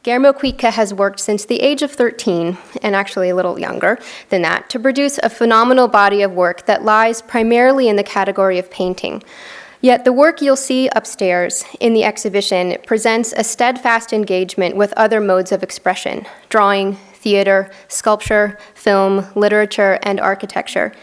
Guillermo Kuitca has worked since the age of 13, and actually a little younger than that, to produce a phenomenal body of work that lies primarily in the category of painting. Yet the work you'll see upstairs in the exhibition presents a steadfast engagement with other modes of expression: drawing, theater, sculpture, film, literature, and architecture.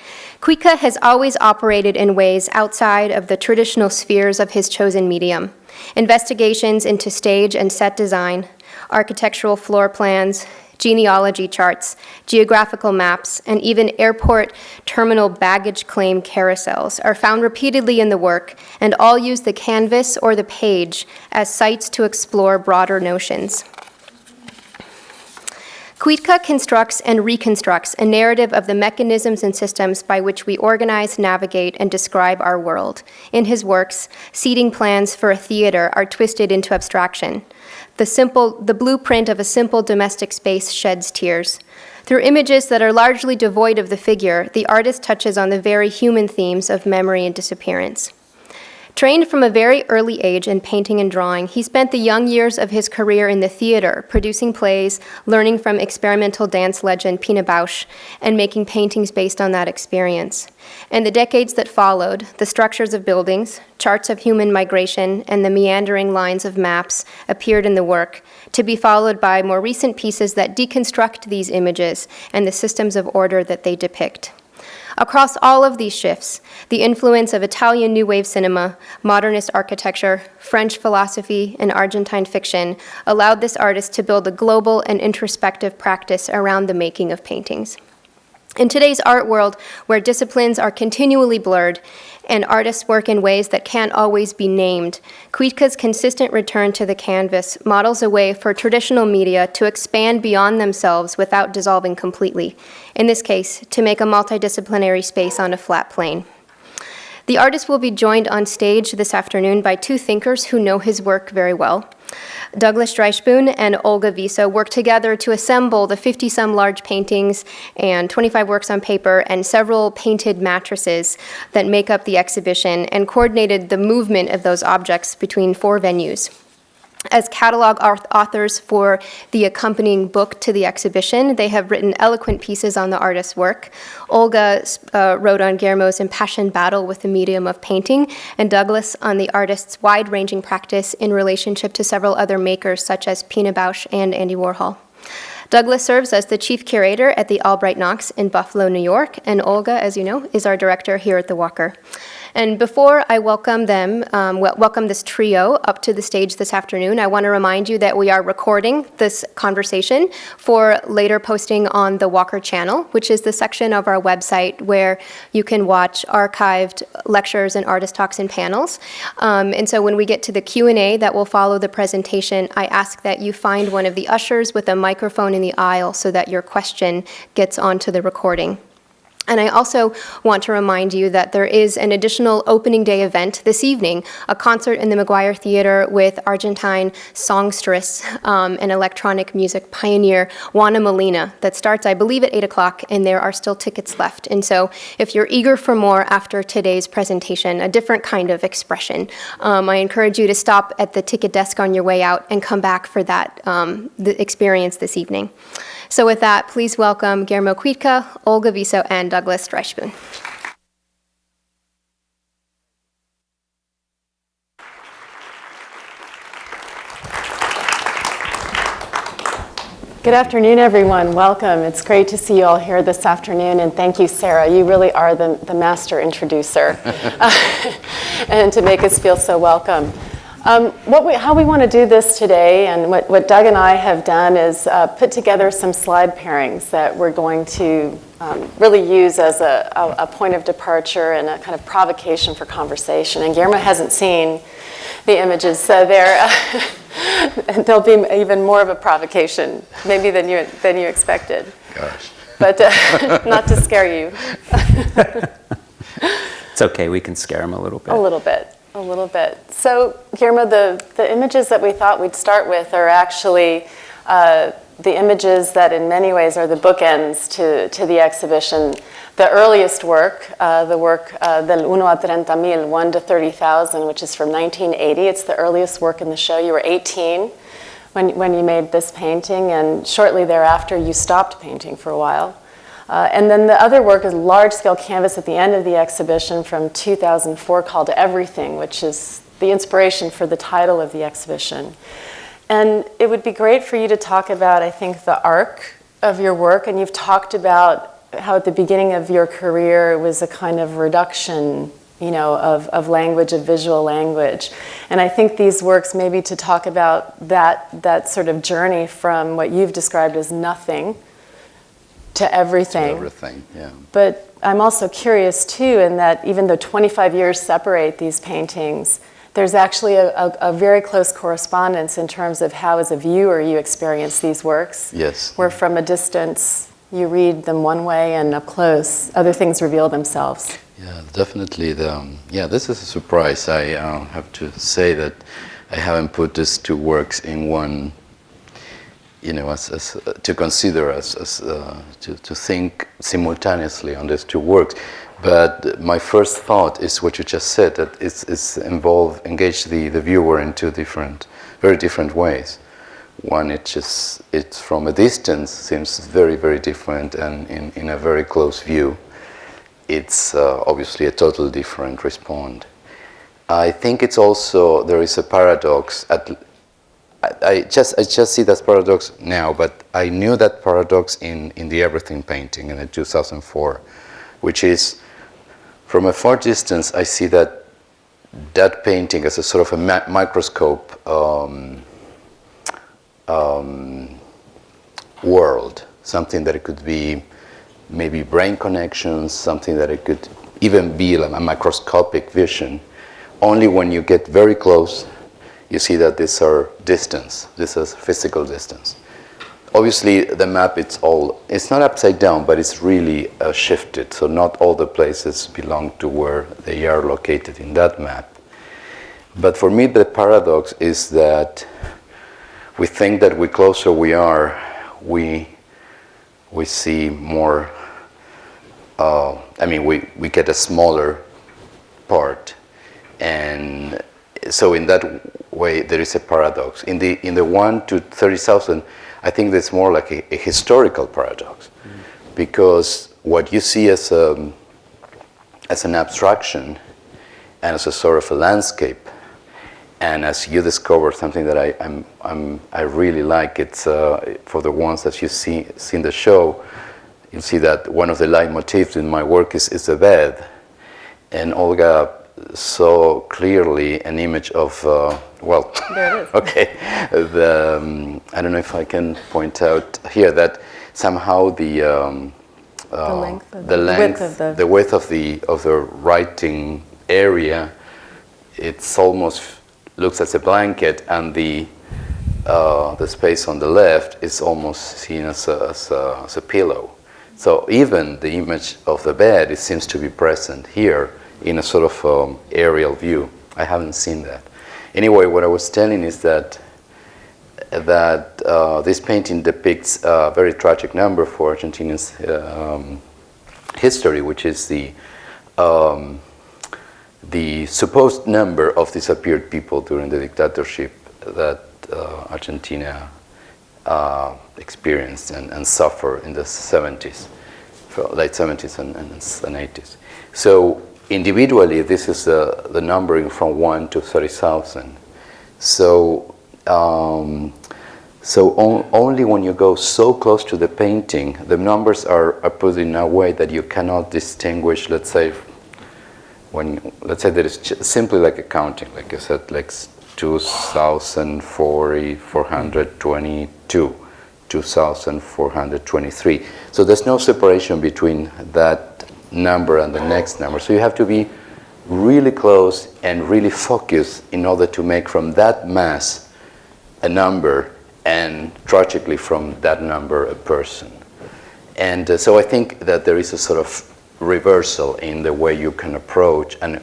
Kuitca has always operated in ways outside of the traditional spheres of his chosen medium. Investigations into stage and set design, architectural floor plans, genealogy charts, geographical maps, and even airport terminal baggage claim carousels are found repeatedly in the work, and all use the canvas or the page as sites to explore broader notions. Kuitca constructs and reconstructs a narrative of the mechanisms and systems by which we organize, navigate, and describe our world. In his works, seating plans for a theater are twisted into abstraction. The blueprint of a simple domestic space sheds tears. Through images that are largely devoid of the figure, the artist touches on the very human themes of memory and disappearance. Trained from a very early age in painting and drawing, he spent the young years of his career in the theater, producing plays, learning from experimental dance legend Pina Bausch, and making paintings based on that experience. In the decades that followed, the structures of buildings, charts of human migration, and the meandering lines of maps appeared in the work, to be followed by more recent pieces that deconstruct these images and the systems of order that they depict. Across all of these shifts, the influence of Italian New Wave cinema, modernist architecture, French philosophy, and Argentine fiction allowed this artist to build a global and introspective practice around the making of paintings. In today's art world, where disciplines are continually blurred and artists work in ways that can't always be named, Kuitca's consistent return to the canvas models a way for traditional media to expand beyond themselves without dissolving completely. In this case, to make a multidisciplinary space on a flat plane. The artist will be joined on stage this afternoon by two thinkers who know his work very well. Douglas Dreishpoon and Olga Viso worked together to assemble the 50-some large paintings and 25 works on paper and several painted mattresses that make up the exhibition, and coordinated the movement of those objects between 4 venues. As catalog authors for the accompanying book to the exhibition, they have written eloquent pieces on the artist's work. Olga wrote on Guillermo's impassioned battle with the medium of painting, and Douglas on the artist's wide-ranging practice in relationship to several other makers such as Pina Bausch and Andy Warhol. Douglas serves as the chief curator at the Albright-Knox in Buffalo, New York, and Olga, as you know, is our director here at the Walker. And before I welcome this trio up to the stage this afternoon, I want to remind you that we are recording this conversation for later posting on the Walker channel, which is the section of our website where you can watch archived lectures and artist talks and panels. And so when we get to the Q&A that will follow the presentation, I ask that you find one of the ushers with a microphone in the aisle so that your question gets onto the recording. And I also want to remind you that there is an additional opening day event this evening, a concert in the McGuire Theater with Argentine songstress and electronic music pioneer Juana Molina that starts, I believe, at 8 o'clock, and there are still tickets left. And so if you're eager for more after today's presentation, a different kind of expression, I encourage you to stop at the ticket desk on your way out and come back for that the experience this evening. So with that, please welcome Guillermo Kuitca, Olga Viso, and Douglas Dreishpoon. Good afternoon, everyone. Welcome. It's great to see you all here this afternoon, and thank you, Sarah. You really are the master introducer, and to make us feel so welcome. How we want to do this today, and what Doug and I have done, is put together some slide pairings that we're going to really use as a point of departure and a kind of provocation for conversation. And Guillermo hasn't seen the images, so there'll be even more of a provocation, maybe than you expected. Gosh. But not to scare you. It's okay, we can scare them a little bit. A little bit. So, Guillermo, the images that we thought we'd start with are actually the images that in many ways are the bookends to the exhibition. The earliest work, the work Del 1 a 30,000, 1 to 30,000, which is from 1980. It's the earliest work in the show. You were 18 when you made this painting, and shortly thereafter you stopped painting for a while. And then the other work is a large-scale canvas at the end of the exhibition from 2004 called Everything, which is the inspiration for the title of the exhibition. And it would be great for you to talk about, I think, the arc of your work. And you've talked about how at the beginning of your career it was a kind of reduction, you know, of language, of visual language. And I think these works, maybe to talk about that sort of journey from what you've described as nothing to everything. To everything, yeah. But I'm also curious too, in that even though 25 years separate these paintings, there's actually a very close correspondence in terms of how, as a viewer, you experience these works. Yes. Where from a distance, you read them one way, and up close, other things reveal themselves. Yeah, definitely. This is a surprise. I have to say that I haven't put these two works in one, you know, as to consider to think simultaneously on these two works. But my first thought is what you just said, that it's engage the viewer in two very different ways. One, it's from a distance seems very, very different, and in a very close view, it's obviously a totally different response. I think it's also, there is a paradox. I just see that paradox now, but I knew that paradox in the Everything painting in 2004, which is, from a far distance, I see that painting as a sort of a microscope world, something that it could be maybe brain connections, something that it could even be like a microscopic vision. Only when you get very close, you see that these are distance. This is physical distance. Obviously, the map, it's not upside down, but it's really shifted. So not all the places belong to where they are located in that map. But for me, the paradox is that we think that the closer we are, we see more, we get a smaller part. And so in that way, there is a paradox. In the 1 to 30,000, I think that's more like a historical paradox, because what you see as an abstraction and as a sort of a landscape, and as you discover something that I really like, it's for the ones that you see in the show, you'll see that one of the leitmotifs in my work is the bed, and Olga saw clearly an image of, There it is. Okay, I don't know if I can point out here that somehow the width of the writing area, it's almost looks as a blanket, and the space on the left is almost seen as a pillow. So even the image of the bed, it seems to be present here in a sort of aerial view. I haven't seen that. Anyway, what I was telling is that this painting depicts a very tragic number for Argentina's history, which is the supposed number of disappeared people during the dictatorship that Argentina experienced and suffered in the 70s, late 70s and 80s. So individually, this is the numbering from 1 to 30,000. So, only when you go so close to the painting, the numbers are put in a way that you cannot distinguish. Let's say that it's simply like a counting, like I said, like 2,422, 2,423. So there's no separation between that number and the next number. So you have to be really close and really focused in order to make from that mass a number, and tragically from that number a person. And so I think that there is a sort of reversal in the way you can approach and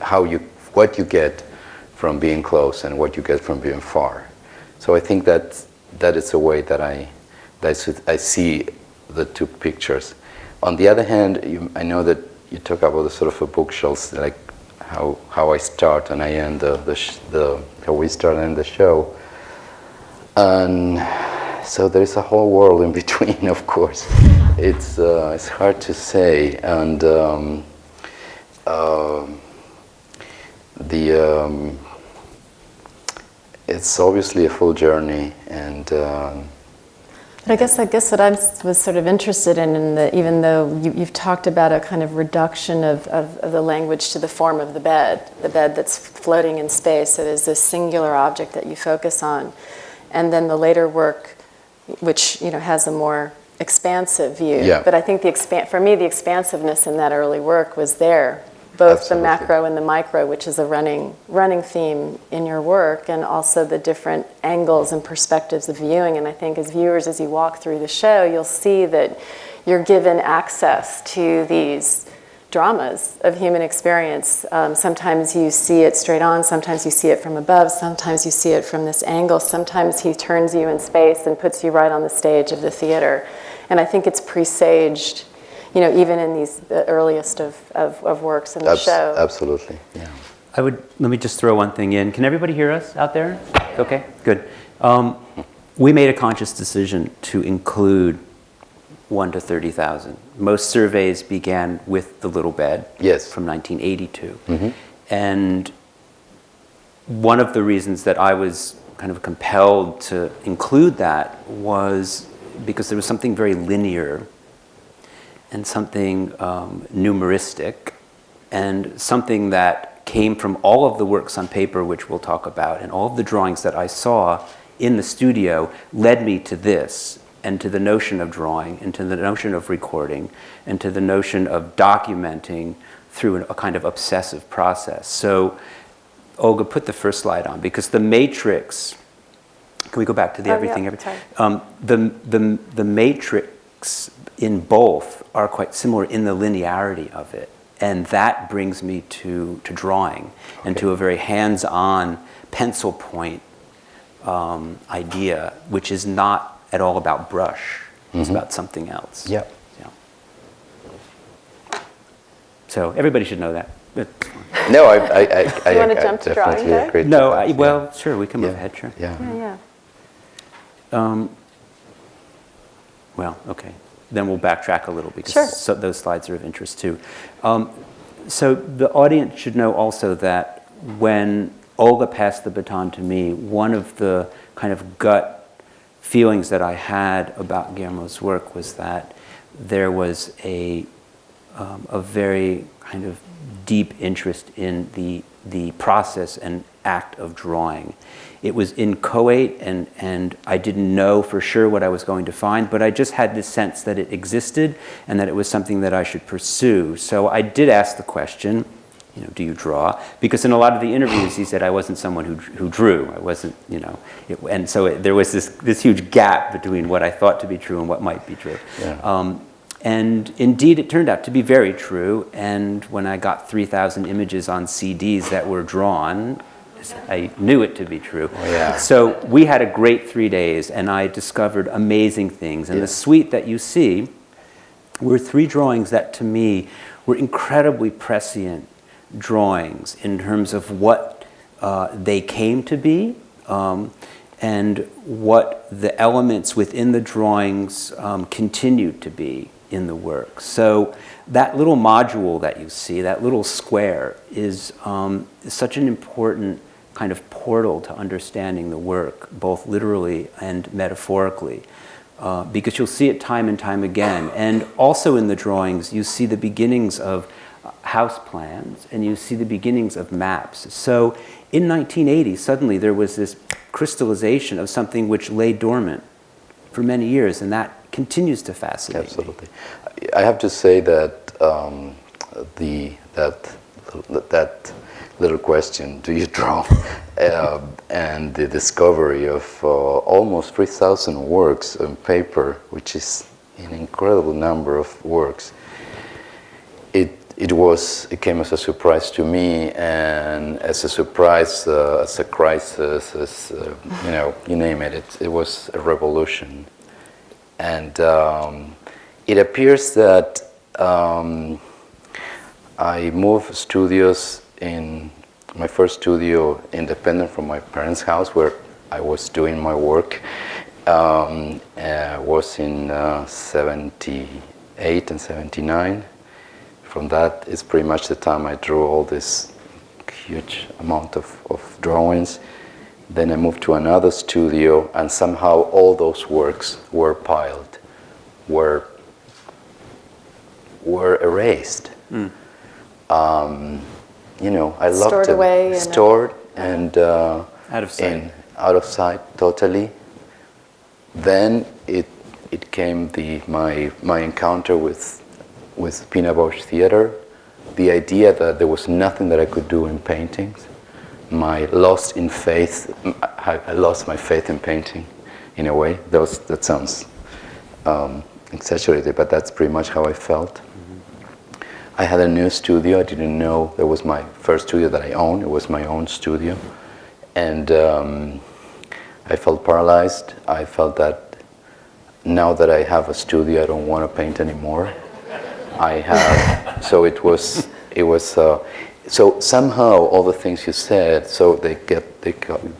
what you get from being close and what you get from being far. So I think that is a way that I see the two pictures. On the other hand, I know that you talk about the sort of a bookshelves, like how I start and I end how we start and end the show. And so there's a whole world in between, of course. It's hard to say, and it's obviously a full journey, and. But I guess what I was sort of interested in that even though you've talked about a kind of reduction of the language to the form of the bed that's floating in space, it is this singular object that you focus on, and then the later work, which has a more expansive view. Yeah. But I think for me the expansiveness in that early work was there, both Absolutely. the macro and the micro, which is a running theme in your work, and also the different angles and perspectives of viewing. And I think as viewers, as you walk through the show, you'll see that you're given access to these dramas of human experience. Sometimes you see it straight on, sometimes you see it from above, sometimes you see it from this angle, sometimes he turns you in space and puts you right on the stage of the theater. And I think it's presaged, even in these the earliest of works in the show. Absolutely, yeah. Let me just throw one thing in. Can everybody hear us out there? Okay, good. We made a conscious decision to include 1 to 30,000. Most surveys began with the little bed. Yes. From 1982. Mm-hmm. And one of the reasons that I was kind of compelled to include that was because there was something very linear and something numeristic, and something that came from all of the works on paper, which we'll talk about, and all of the drawings that I saw in the studio led me to this, and to the notion of drawing, and to the notion of recording, and to the notion of documenting through a kind of obsessive process. So, Olga, put the first slide on, because the matrix, can we go back to the everything? Yeah, the matrix in both are quite similar in the linearity of it. And that brings me to drawing, and to a very hands-on pencil point idea, which is not at all about brush. It's about something else. Yeah. So everybody should know that. No, I You want to jump to drawing, definitely Doug? agree. No, well, sure, we can move Yeah. ahead, sure. Yeah. Well, okay. Then we'll backtrack a little, because Sure. those slides are of interest too. So the audience should know also that when Olga passed the baton to me, one of the kind of gut feelings that I had about Guillermo's work was that there was a very kind of deep interest in the process and act of drawing. It was inchoate, and I didn't know for sure what I was going to find, but I just had this sense that it existed and that it was something that I should pursue. So I did ask the question, do you draw? Because in a lot of the interviews he said I wasn't someone who drew. I wasn't, and so there was this huge gap between what I thought to be true and what might be true. Yeah. And indeed, it turned out to be very true. And when I got 3,000 images on CDs that were drawn, I knew it to be true. Oh, yeah. So we had a great 3 days, and I discovered amazing things. And the suite that you see were 3 drawings that, to me, were incredibly prescient drawings in terms of what they came to be, and what the elements within the drawings continued to be in the work. So that little module that you see, that little square, is such an important kind of portal to understanding the work, both literally and metaphorically, because you'll see it time and time again. And also in the drawings, you see the beginnings of house plans, and you see the beginnings of maps. So in 1980, suddenly there was this crystallization of something which lay dormant for many years, and that continues to fascinate Absolutely. I have to say that that little question, do you draw, and the discovery of almost 3,000 works on paper, which is an incredible number of works, it came as a surprise to me, and as a surprise, as a crisis, as you name it. It was a revolution, and it appears that I moved studios in my first studio, independent from my parents' house, where I was doing my work was in 78 and 79. From that is pretty much the time I drew all this huge amount of drawings. Then I moved to another studio, and somehow all those works were piled, were erased. I loved Stored them. away. Stored and Out of sight. Out of sight, totally. Then it came my encounter with Pina Bausch Theater, the idea that there was nothing that I could do in paintings. I lost my faith in painting, in a way. That sounds exaggerated, but that's pretty much how I felt. I had a new studio. I didn't know that was my first studio that I owned. It was my own studio. And I felt paralyzed. I felt that now that I have a studio, I don't want to paint anymore. So somehow all the things you said, so they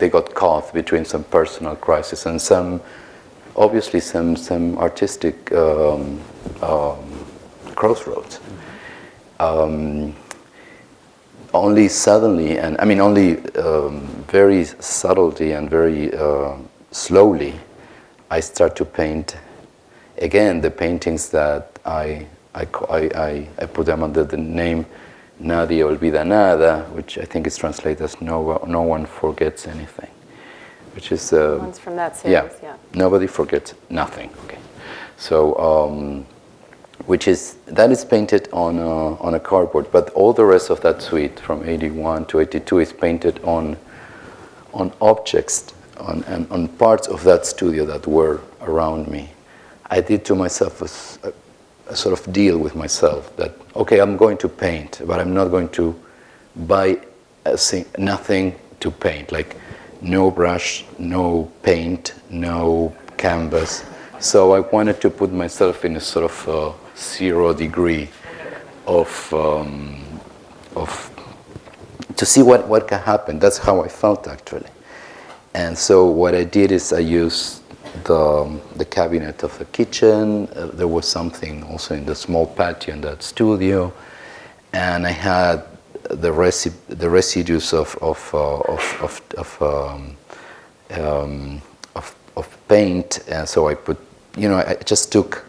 got caught between some personal crisis and some artistic crossroads. Only suddenly, only very subtly and very slowly, I start to paint again the paintings that I put them under the name Nadie olvida nada, which I think is translated as no one forgets anything, which is One's from that series, yeah. Nobody forgets nothing. Okay, so that is painted on a cardboard, but all the rest of that suite from 81 to 82 is painted on objects, on parts of that studio that were around me. I did to myself a sort of deal with myself that, okay, I'm going to paint, but I'm not going to buy nothing to paint, like no brush, no paint, no canvas. So I wanted to put myself in a sort of 0 degree of to see what can happen. That's how I felt, actually. And so what I did is I used the cabinet of the kitchen. There was something also in the small patio in that studio, and I had the residues of paint, and so I put, I just took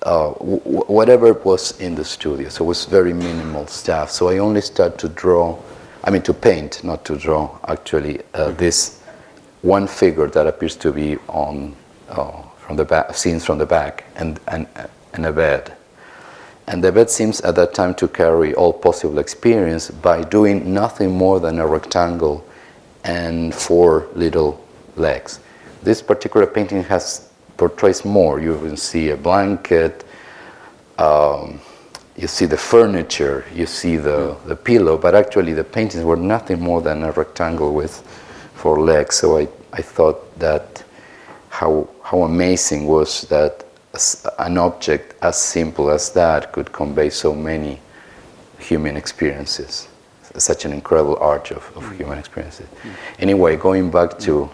whatever was in the studio. So it was very minimal stuff. So I only started to paint, not to draw, actually, this one figure that appears to be on from the back, scenes from the back, and a bed. And the bed seems at that time to carry all possible experience by doing nothing more than a rectangle and 4 little legs. This particular painting portrays more. You will see a blanket, you see the furniture, you see the pillow, but actually the paintings were nothing more than a rectangle with 4 legs. So I thought that how amazing was that an object as simple as that could convey so many human experiences, such an incredible arch of human experiences. Anyway, going back to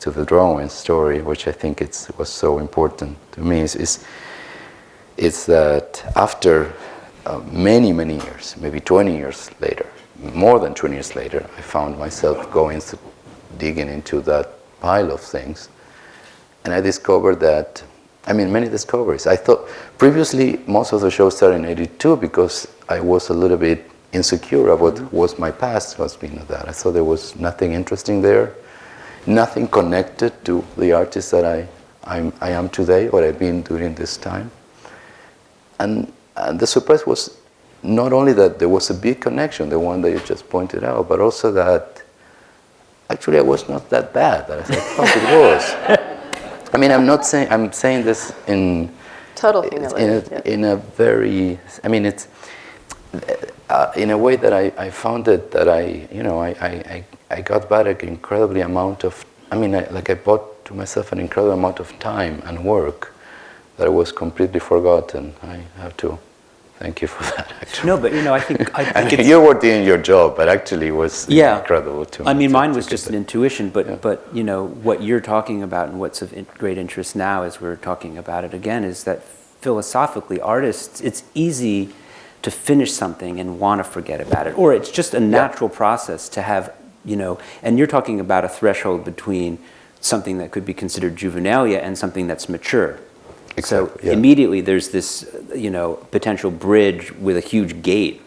the drawing story, which I think was so important to me, is that after many years, maybe 20 years later, more than 20 years later, I found myself digging into that pile of things, and I discovered that, many discoveries. I thought previously most of the shows started in 82 because I was a little bit insecure about what was my past was being of that. I thought there was nothing interesting there, nothing connected to the artist that I am today, what I've been doing this time. And the surprise was not only that there was a big connection, the one that you just pointed out, but also that actually I was not that bad that I thought it was. I'm saying this in total humility. In a very, it's in a way that I found it that I got back an incredibly amount of, I bought to myself an incredible amount of time and work that was completely forgotten. I have to Thank you for that, actually. No, but I think it's, you were doing your job, but actually it was incredible to me. I mean, mine to was get just that. an intuition, but what you're talking about and what's of great interest now, as we're talking about it again, is that philosophically, artists, it's easy to finish something and want to forget about it, or it's just a natural process to have, and you're talking about a threshold between something that could be considered juvenilia and something that's mature. Exactly, So immediately there's this, potential bridge with a huge gate,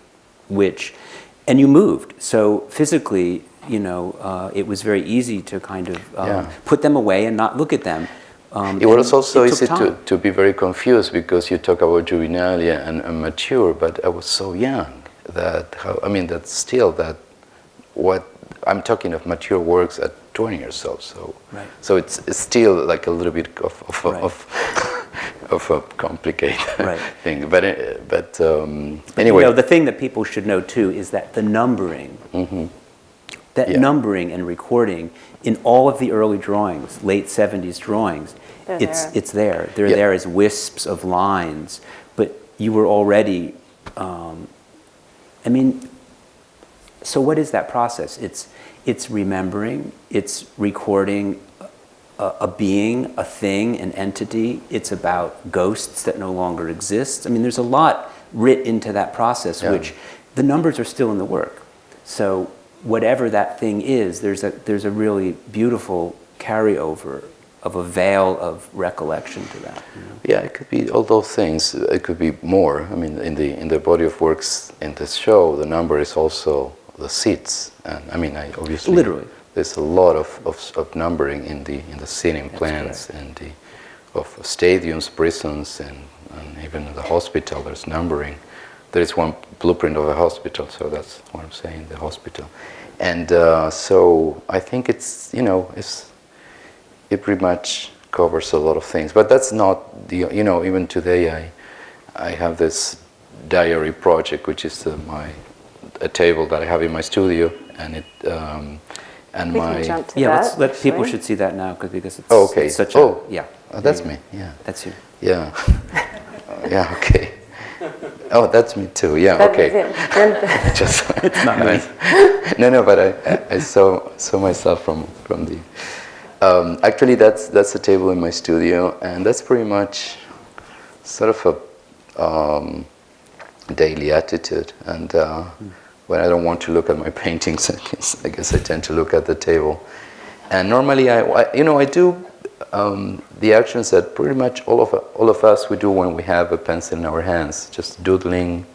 and you moved. So physically, it was very easy to kind of put them away and not look at them. It was also easy time. to be very confused because you talk about juvenilia and mature, but I was so young that's still that what I'm talking of mature works at 20 years old. So, right. So it's still like a little bit of a complicated thing. But anyway, the thing that people should know too is that the numbering, numbering and recording in all of the early drawings, late 70s drawings, it's there. They're there as wisps of lines, but you were already. So what is that process? It's remembering, it's recording a being, a thing, an entity. It's about ghosts that no longer exist. I mean, there's a lot writ into that process, which the numbers are still in the work. So whatever that thing is, there's a really beautiful carryover of a veil of recollection to that. Yeah, it could be all those things. It could be more. I mean, in the body of works in this show, the number is also the seats, and I obviously literally there's a lot of numbering in the seating plans and of stadiums, prisons, and even in the hospital. There's numbering. There is one blueprint of a hospital, so that's what I'm saying, the hospital. And so I think it pretty much covers a lot of things. But that's not the even today I have this diary project, which is a table that I have in my studio, and it and we my can jump to that, people should see that now because it's, okay. it's such a that's me. Yeah, that's you. Yeah. Yeah. Okay. Oh, that's me too. Yeah. That Okay. Just It's not me. No. But I saw myself from the. Actually, that's a table in my studio, and that's pretty much sort of a daily attitude. And when I don't want to look at my paintings, I guess I tend to look at the table. And normally, I do the actions that pretty much all of us we do when we have a pencil in our hands, just doodling,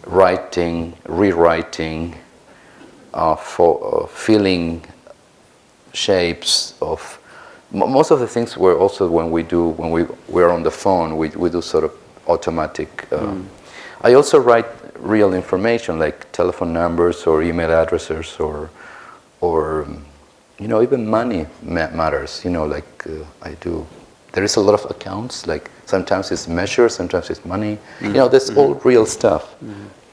writing, rewriting, filling shapes of most of the things were also when we're on the phone we do sort of automatic. I also write real information like telephone numbers or email addresses or even money matters. I do. There is a lot of accounts. Like sometimes it's measures, sometimes it's money. That's all real stuff.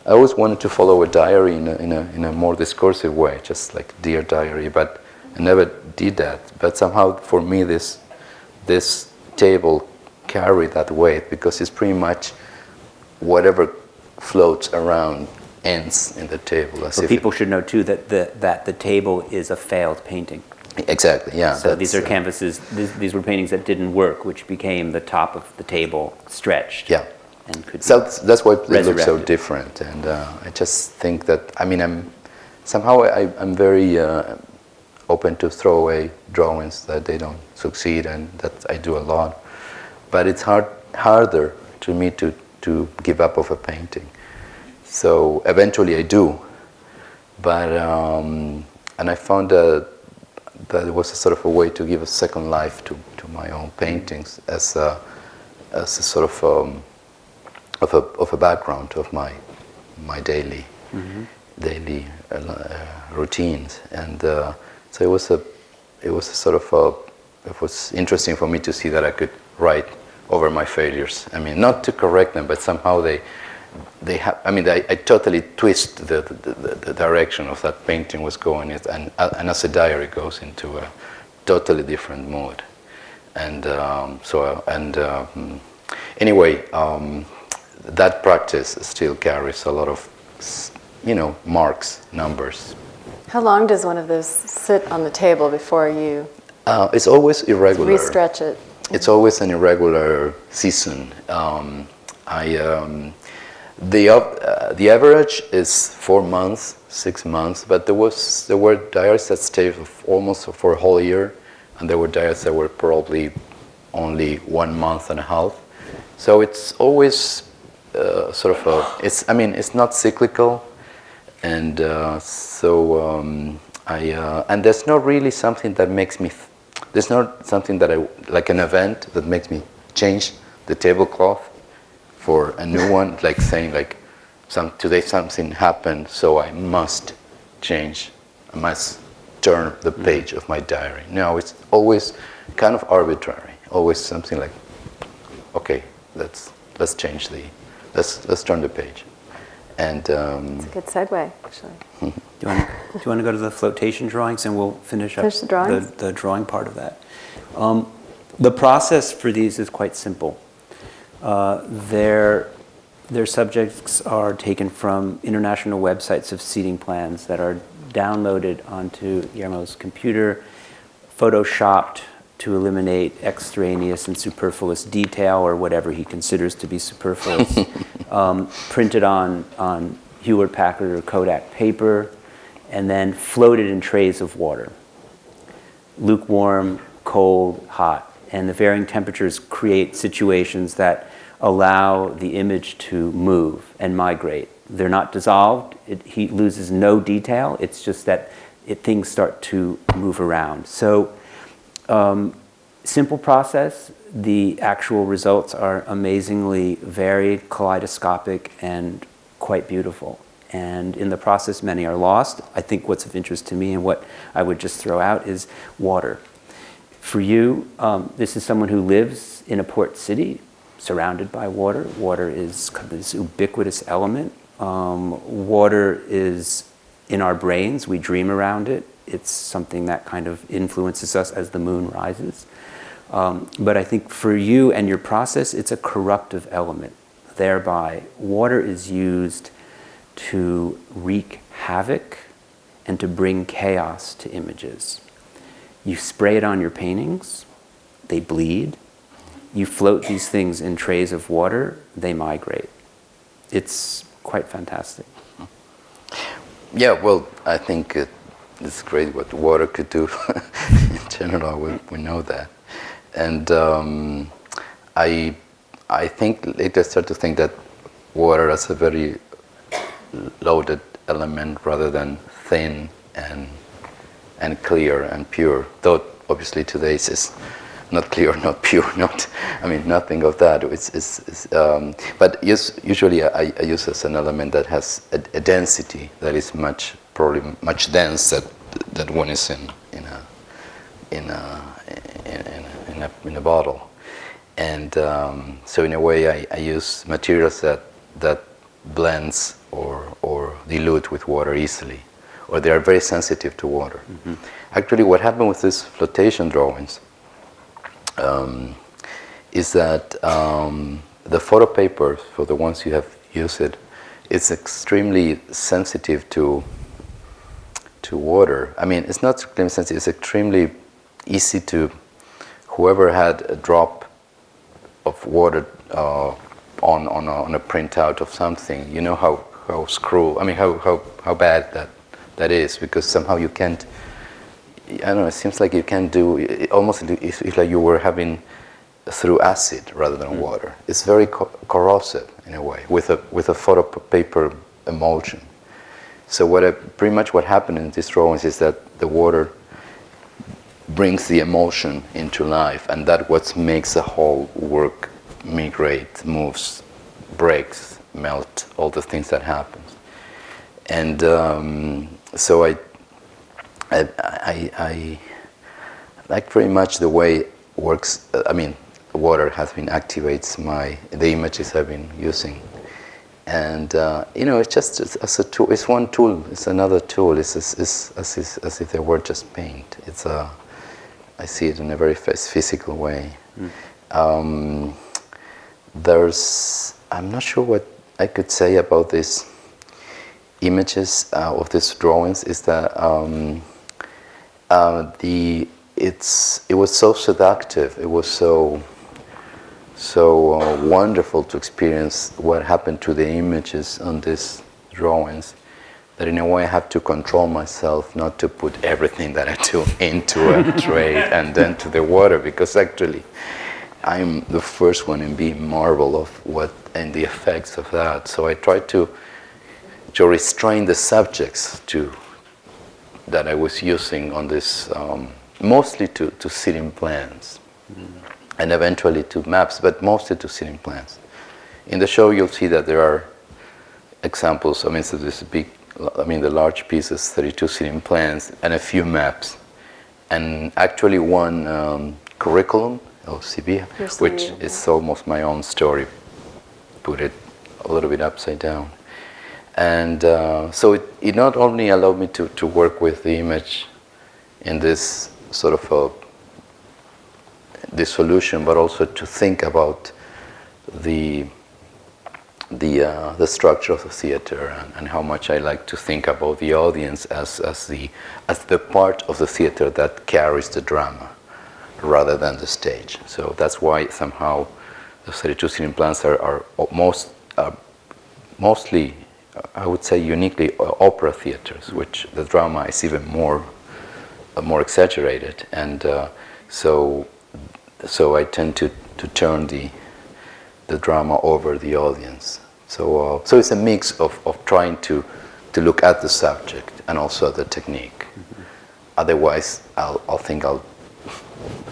I always wanted to follow a diary in a more discursive way, just like Dear Diary, but I never did that. But somehow for me this table carried that weight because it's pretty much whatever floats around ends in the table. But people should know too that the table is a failed painting. Exactly, yeah. So these are canvases, these were paintings that didn't work, which became the top of the table stretched. Yeah. And could so that's why they look so resurrected. different. And I just think that, I'm very open to throw away drawings that they don't succeed, and that I do a lot. But it's harder to me to give up of a painting. So eventually I do. But, and I found that it was a sort of a way to give a second life to my own paintings as a sort of a background of my daily routines. And so it was it was interesting for me to see that I could write over my failures. Not to correct them, but somehow they have. I totally twist the direction of that painting was going, and as a diary goes into a totally different mood. And anyway, that practice still carries a lot of, marks, numbers. How long does one of those sit on the table before you It's always irregular. restretch it? It's always an irregular season. The average is 4 months, 6 months, but there were diaries that stayed almost for a whole year, and there were diaries that were probably only 1 month and a half. So it's always it's not cyclical, and and there's not really something that makes me. There's not something that like an event that makes me change the tablecloth for a new one, like saying today something happened, so I must change. I must turn the page of my diary. No, it's always kind of arbitrary. Always something like, okay, let's change let's turn the page. And It's a good segue, actually. Do you want to go to the flotation drawings, and we'll finish up the drawings? the drawing part of that? The process for these is quite simple. Their subjects are taken from international websites of seating plans that are downloaded onto Guillermo's computer, photoshopped to eliminate extraneous and superfluous detail or whatever he considers to be superfluous, printed on Hewlett-Packard or Kodak paper, and then floated in trays of water. Lukewarm, cold, hot. And the varying temperatures create situations that allow the image to move and migrate. They're not dissolved. He loses no detail. It's just that things start to move around. So, simple process. The actual results are amazingly varied, kaleidoscopic, and quite beautiful. And in the process, many are lost. I think what's of interest to me and what I would just throw out is water. For you, this is someone who lives in a port city, surrounded by water. Water is kind of this ubiquitous element. Water is in our brains. We dream around it. It's something that kind of influences us as the moon rises. But I think for you and your process, it's a corruptive element. Thereby, water is used to wreak havoc and to bring chaos to images. You spray it on your paintings, they bleed. You float these things in trays of water, they migrate. It's quite fantastic. Yeah, well, I think it's great what water could do in general. We know that, and I think later I start to think that water is a very loaded element rather than thin and clear and pure. Though obviously today's is not clear, not pure, nothing of that. But usually I use as an element that has a density that is probably much dense that one is in a bottle. And so in a way I use materials that blends or dilute with water easily, or they are very sensitive to water. Mm-hmm. Actually, what happened with these flotation drawings is that the photo paper, for the ones you have used it's extremely sensitive to water. I mean, it's not extremely sensitive, it's extremely easy to, whoever had a drop of water on a printout of something, you know how bad that is, because somehow you can't, I don't know, it seems like you can't do, it's like you were having through acid rather than water. It's very corrosive in a way, with a photo paper emulsion. So pretty much what happened in these drawings is that the water brings the emulsion into life, and that's what makes the whole work migrate, moves, breaks, melt, all the things that happen. And so I like very much the way it works. Water activates the images I've been using, and it's just as a tool. It's one tool. It's another tool. It's as if they were just paint. I see it in a very physical way. There's I'm not sure what I could say about these images of these drawings. Is that it was so seductive. It was so wonderful to experience what happened to the images on these drawings, that in a way I have to control myself not to put everything that I do into a tray and then to the water, because actually I'm the first one in being marvel of what and the effects of that. So I try to restrain the subjects that I was using on this, mostly to sitting plans, and eventually to maps, but mostly to sitting plans. In the show, you'll see that there are examples. I mean, so this big, the large pieces, 32 sitting plans, and a few maps, and actually one curriculum, LCB, which is almost my own story. Put it a little bit upside down. And so it not only allowed me to work with the image in this sort of dissolution, but also to think about the structure of the theater and how much I like to think about the audience as the part of the theater that carries the drama rather than the stage. So that's why somehow the 32 sitting plans are mostly, I would say, uniquely opera theaters, which the drama is even more exaggerated, and so I tend to turn the drama over the audience. So it's a mix of trying to look at the subject and also at the technique. Otherwise, I'll think,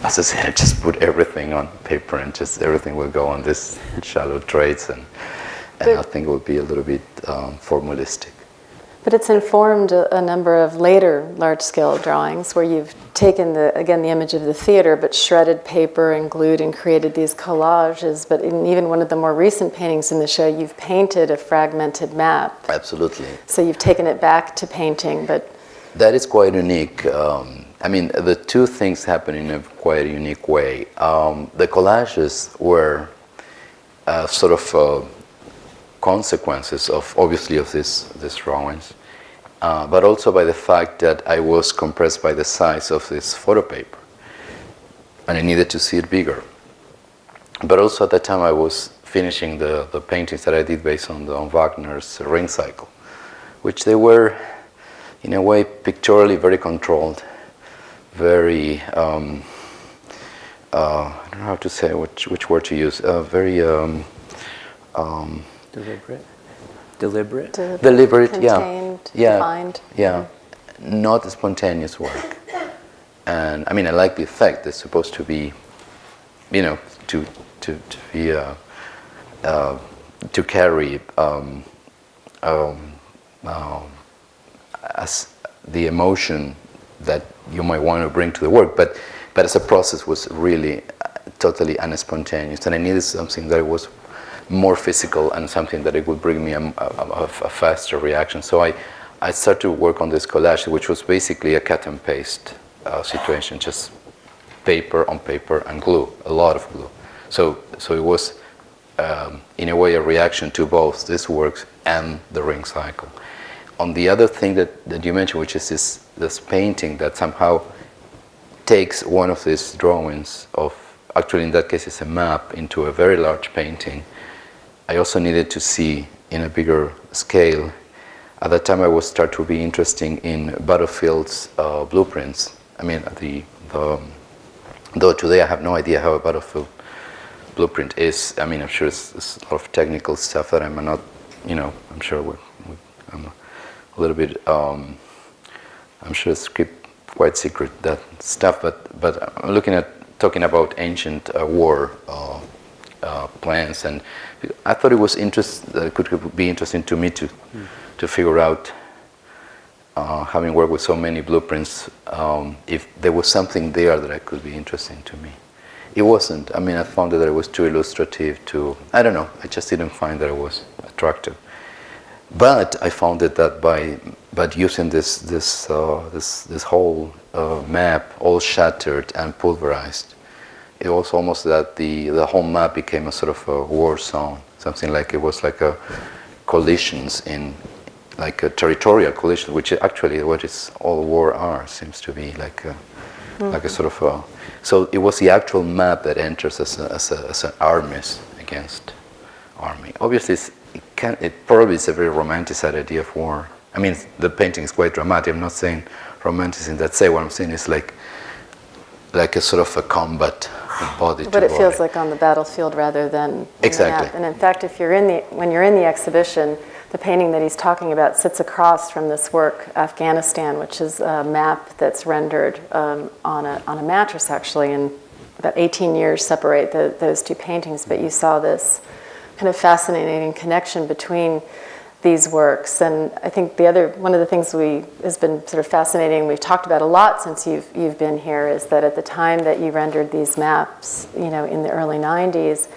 as I said, just put everything on paper and just everything will go on this shallow traits, and I think it will be a little bit formalistic. But it's informed a number of later large-scale drawings where you've taken the image of the theater, but shredded paper and glued and created these collages. But in even one of the more recent paintings in the show, you've painted a fragmented map. Absolutely. So you've taken it back to painting, but that is quite unique. I mean, the two things happen in a quite unique way. The collages were sort of consequences of these drawings, but also by the fact that I was compressed by the size of this photo paper, and I needed to see it bigger. But also at that time I was finishing the paintings that I did based on Wagner's Ring Cycle, which they were, in a way, pictorially very controlled, very I don't know how to say which word to use. Very Deliberate, contained, yeah, defined. Yeah, not a spontaneous work. And I mean, I like the effect. It's supposed to be, to be to carry as the emotion that you might want to bring to the work, but as a process was really totally unspontaneous, and I needed something that was more physical and something that it would bring me a faster reaction. So I started to work on this collage, which was basically a cut and paste situation, just paper on paper and glue, a lot of glue. So it was in a way a reaction to both these works and the Ring Cycle. On the other thing that you mentioned, which is this painting that somehow takes one of these drawings of, actually in that case it's a map, into a very large painting. I also needed to see in a bigger scale. At that time I was start to be interested in battlefields blueprints. I mean, though today I have no idea how a battlefield blueprint is. I mean, I'm sure it's a lot of technical stuff that I'm not, I'm sure I'm a little bit, I'm sure it's quite secret, that stuff, but I'm talking about ancient war plans, and I thought it was could be interesting to me to figure out, having worked with so many blueprints, if there was something there that could be interesting to me. It wasn't. I mean, I found that it was too illustrative. I don't know. I just didn't find that it was attractive. But I found it that by using this whole map, all shattered and pulverized, it was almost that the whole map became a sort of a war zone. something like it was like a collisions in, like a territorial collision, which is actually what is all war are, seems to be like a sort of a, so it was the actual map that enters as an armies against army. Obviously, it probably is a very romanticized idea of war. I mean, the painting is quite dramatic. I'm not saying romantic in that say. What I'm saying is like a sort of a combat, body to body. But it feels like on the battlefield rather than exactly. And in fact, if when you're in the exhibition, the painting that he's talking about sits across from this work, Afghanistan, which is a map that's rendered on a mattress, actually, and about 18 years separate those two paintings. But you saw this kind of fascinating connection between these works. And I think one of the things has been sort of fascinating, we've talked about a lot since you've been here, is that at the time that you rendered these maps, in the early 90s,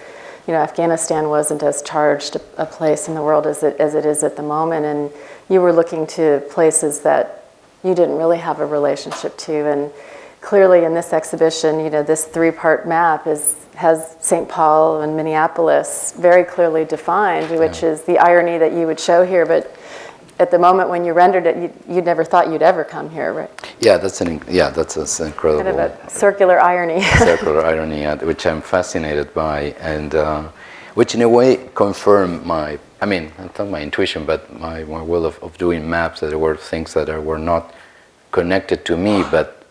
Afghanistan wasn't as charged a place in the world as it is at the moment, and you were looking to places that you didn't really have a relationship to. And clearly in this exhibition, this 3-part map has St. Paul and Minneapolis very clearly defined, which is the irony that you would show here, but at the moment when you rendered it, you never thought you'd ever come here, right? Yeah, that's an incredible... Kind of a circular irony. Circular irony, which I'm fascinated by, and which in a way confirmed not my intuition, but my will of doing maps, that there were things that were not connected to me, but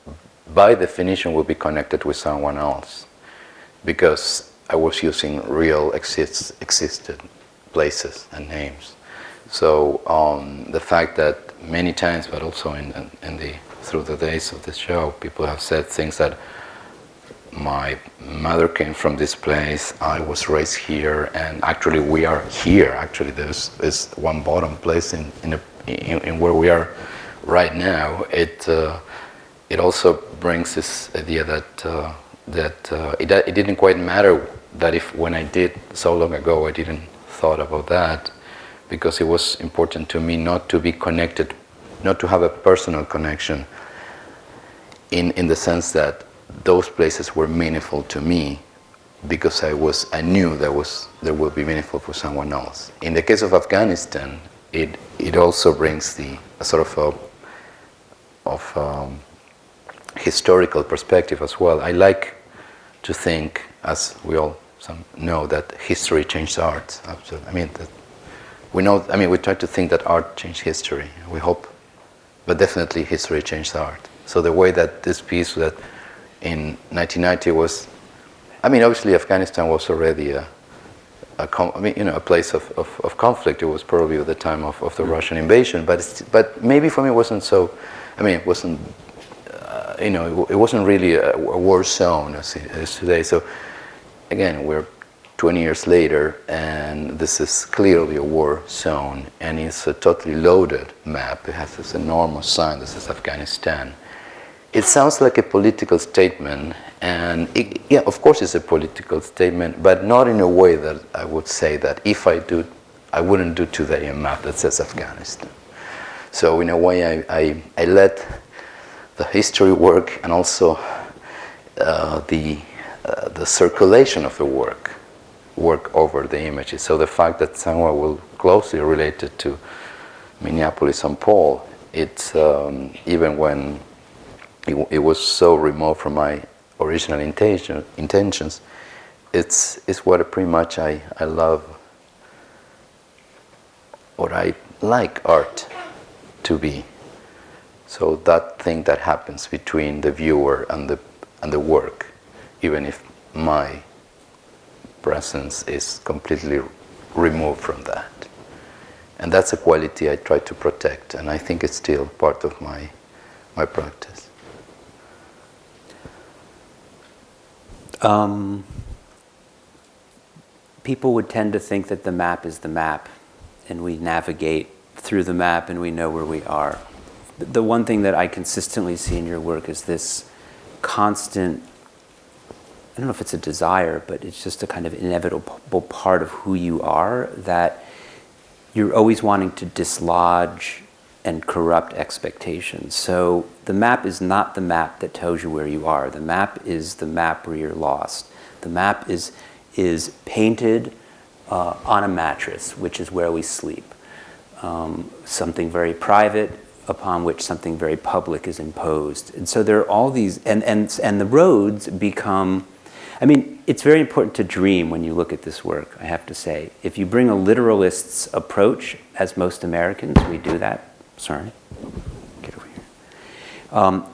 by definition would be connected with someone else, because I was using real existed places and names. So the fact that many times, but also through the days of the show, people have said things that my mother came from this place, I was raised here, and actually we are here. Actually, there's one bottom place in where we are right now. It also brings this idea that it didn't quite matter that when I did so long ago, I didn't thought about that, because it was important to me not to be connected, not to have a personal connection in the sense that those places were meaningful to me, because I knew there would be meaningful for someone else. In the case of Afghanistan, it also brings a sort of historical perspective as well. I like to think, as we all know, that history changed art. Absolutely. We try to think that art changed history. We hope, but definitely history changed art. So the way that this piece that in 1990 was, obviously Afghanistan was already a place of conflict. It was probably at the time of the Russian invasion, but maybe for me it wasn't so. It wasn't. It wasn't really a war zone as it is today. So again, we're 20 years later, and this is clearly a war zone, and it's a totally loaded map. It has this enormous sign that says Afghanistan. It sounds like a political statement, and of course it's a political statement, but not in a way that I would say that if I wouldn't do today a map that says Afghanistan. So in a way, I let the history work, and also the circulation of the work over the images. So the fact that someone will closely related to Minneapolis and Paul, it's even when it was so remote from my original intentions, it's what pretty much I love, what I like art to be. So that thing that happens between the viewer and the work, even if my presence is completely removed from that. And that's a quality I try to protect, and I think it's still part of my practice. People would tend to think that the map is the map, and we navigate through the map and we know where we are. The one thing that I consistently see in your work is this constant, I don't know if it's a desire, but it's just a kind of inevitable part of who you are, that you're always wanting to dislodge and corrupt expectations. So the map is not the map that tells you where you are. The map is the map where you're lost. The map is painted on a mattress, which is where we sleep. Something very private upon which something very public is imposed. And so there are all these, and the roads become, I mean, it's very important to dream when you look at this work, I have to say. If you bring a literalist's approach, as most Americans, we do that. Sorry, get over here.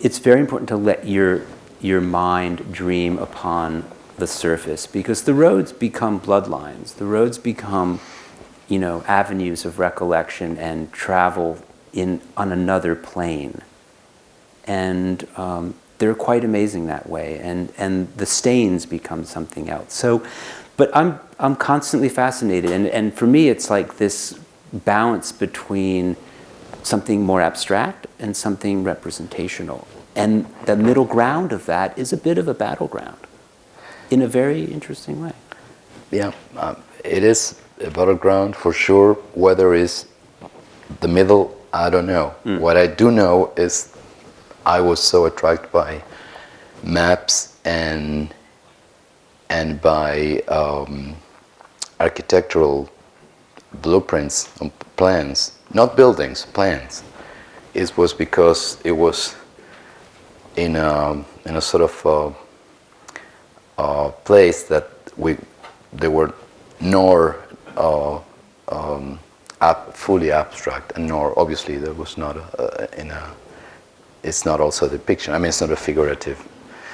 It's very important to let your mind dream upon the surface, because the roads become bloodlines. The roads become, avenues of recollection and travel on another plane. And they're quite amazing that way. And the stains become something else. So, but I'm constantly fascinated. And for me, it's like this balance between something more abstract and something representational. And the middle ground of that is a bit of a battleground in a very interesting way. Yeah, it is a battleground for sure. Whether it's the middle, I don't know. What I do know is I was so attracted by maps and by architectural blueprints and plans, not buildings, plans. It was because it was in a sort of place that they were nor fully abstract, and nor obviously there was not it's not also a depiction. I mean, it's not a figurative.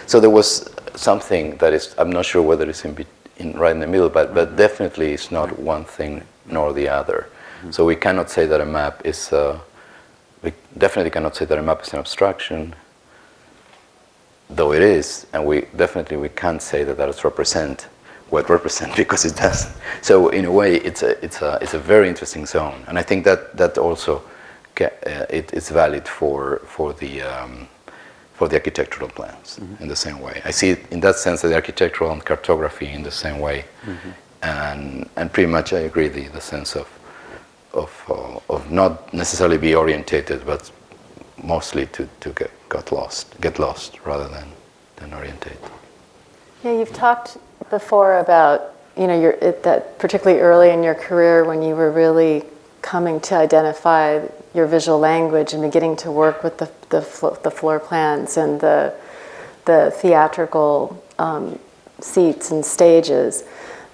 So there was something that is, I'm not sure whether it's right in the middle, but definitely it's not one thing nor the other. So we cannot say that a map is we definitely cannot say that a map is an abstraction, though it is, and we can't say that that is what represent, because it doesn't. So in a way, it's a very interesting zone, and I think that also it's valid for the architectural plans in the same way. I see it in that sense the architectural and cartography in the same way, and pretty much I agree the sense of not necessarily be orientated, but mostly to get lost rather than orientate. Yeah, you've talked before about that particularly early in your career when you were really coming to identify your visual language and beginning to work with the floor plans and the theatrical seats and stages,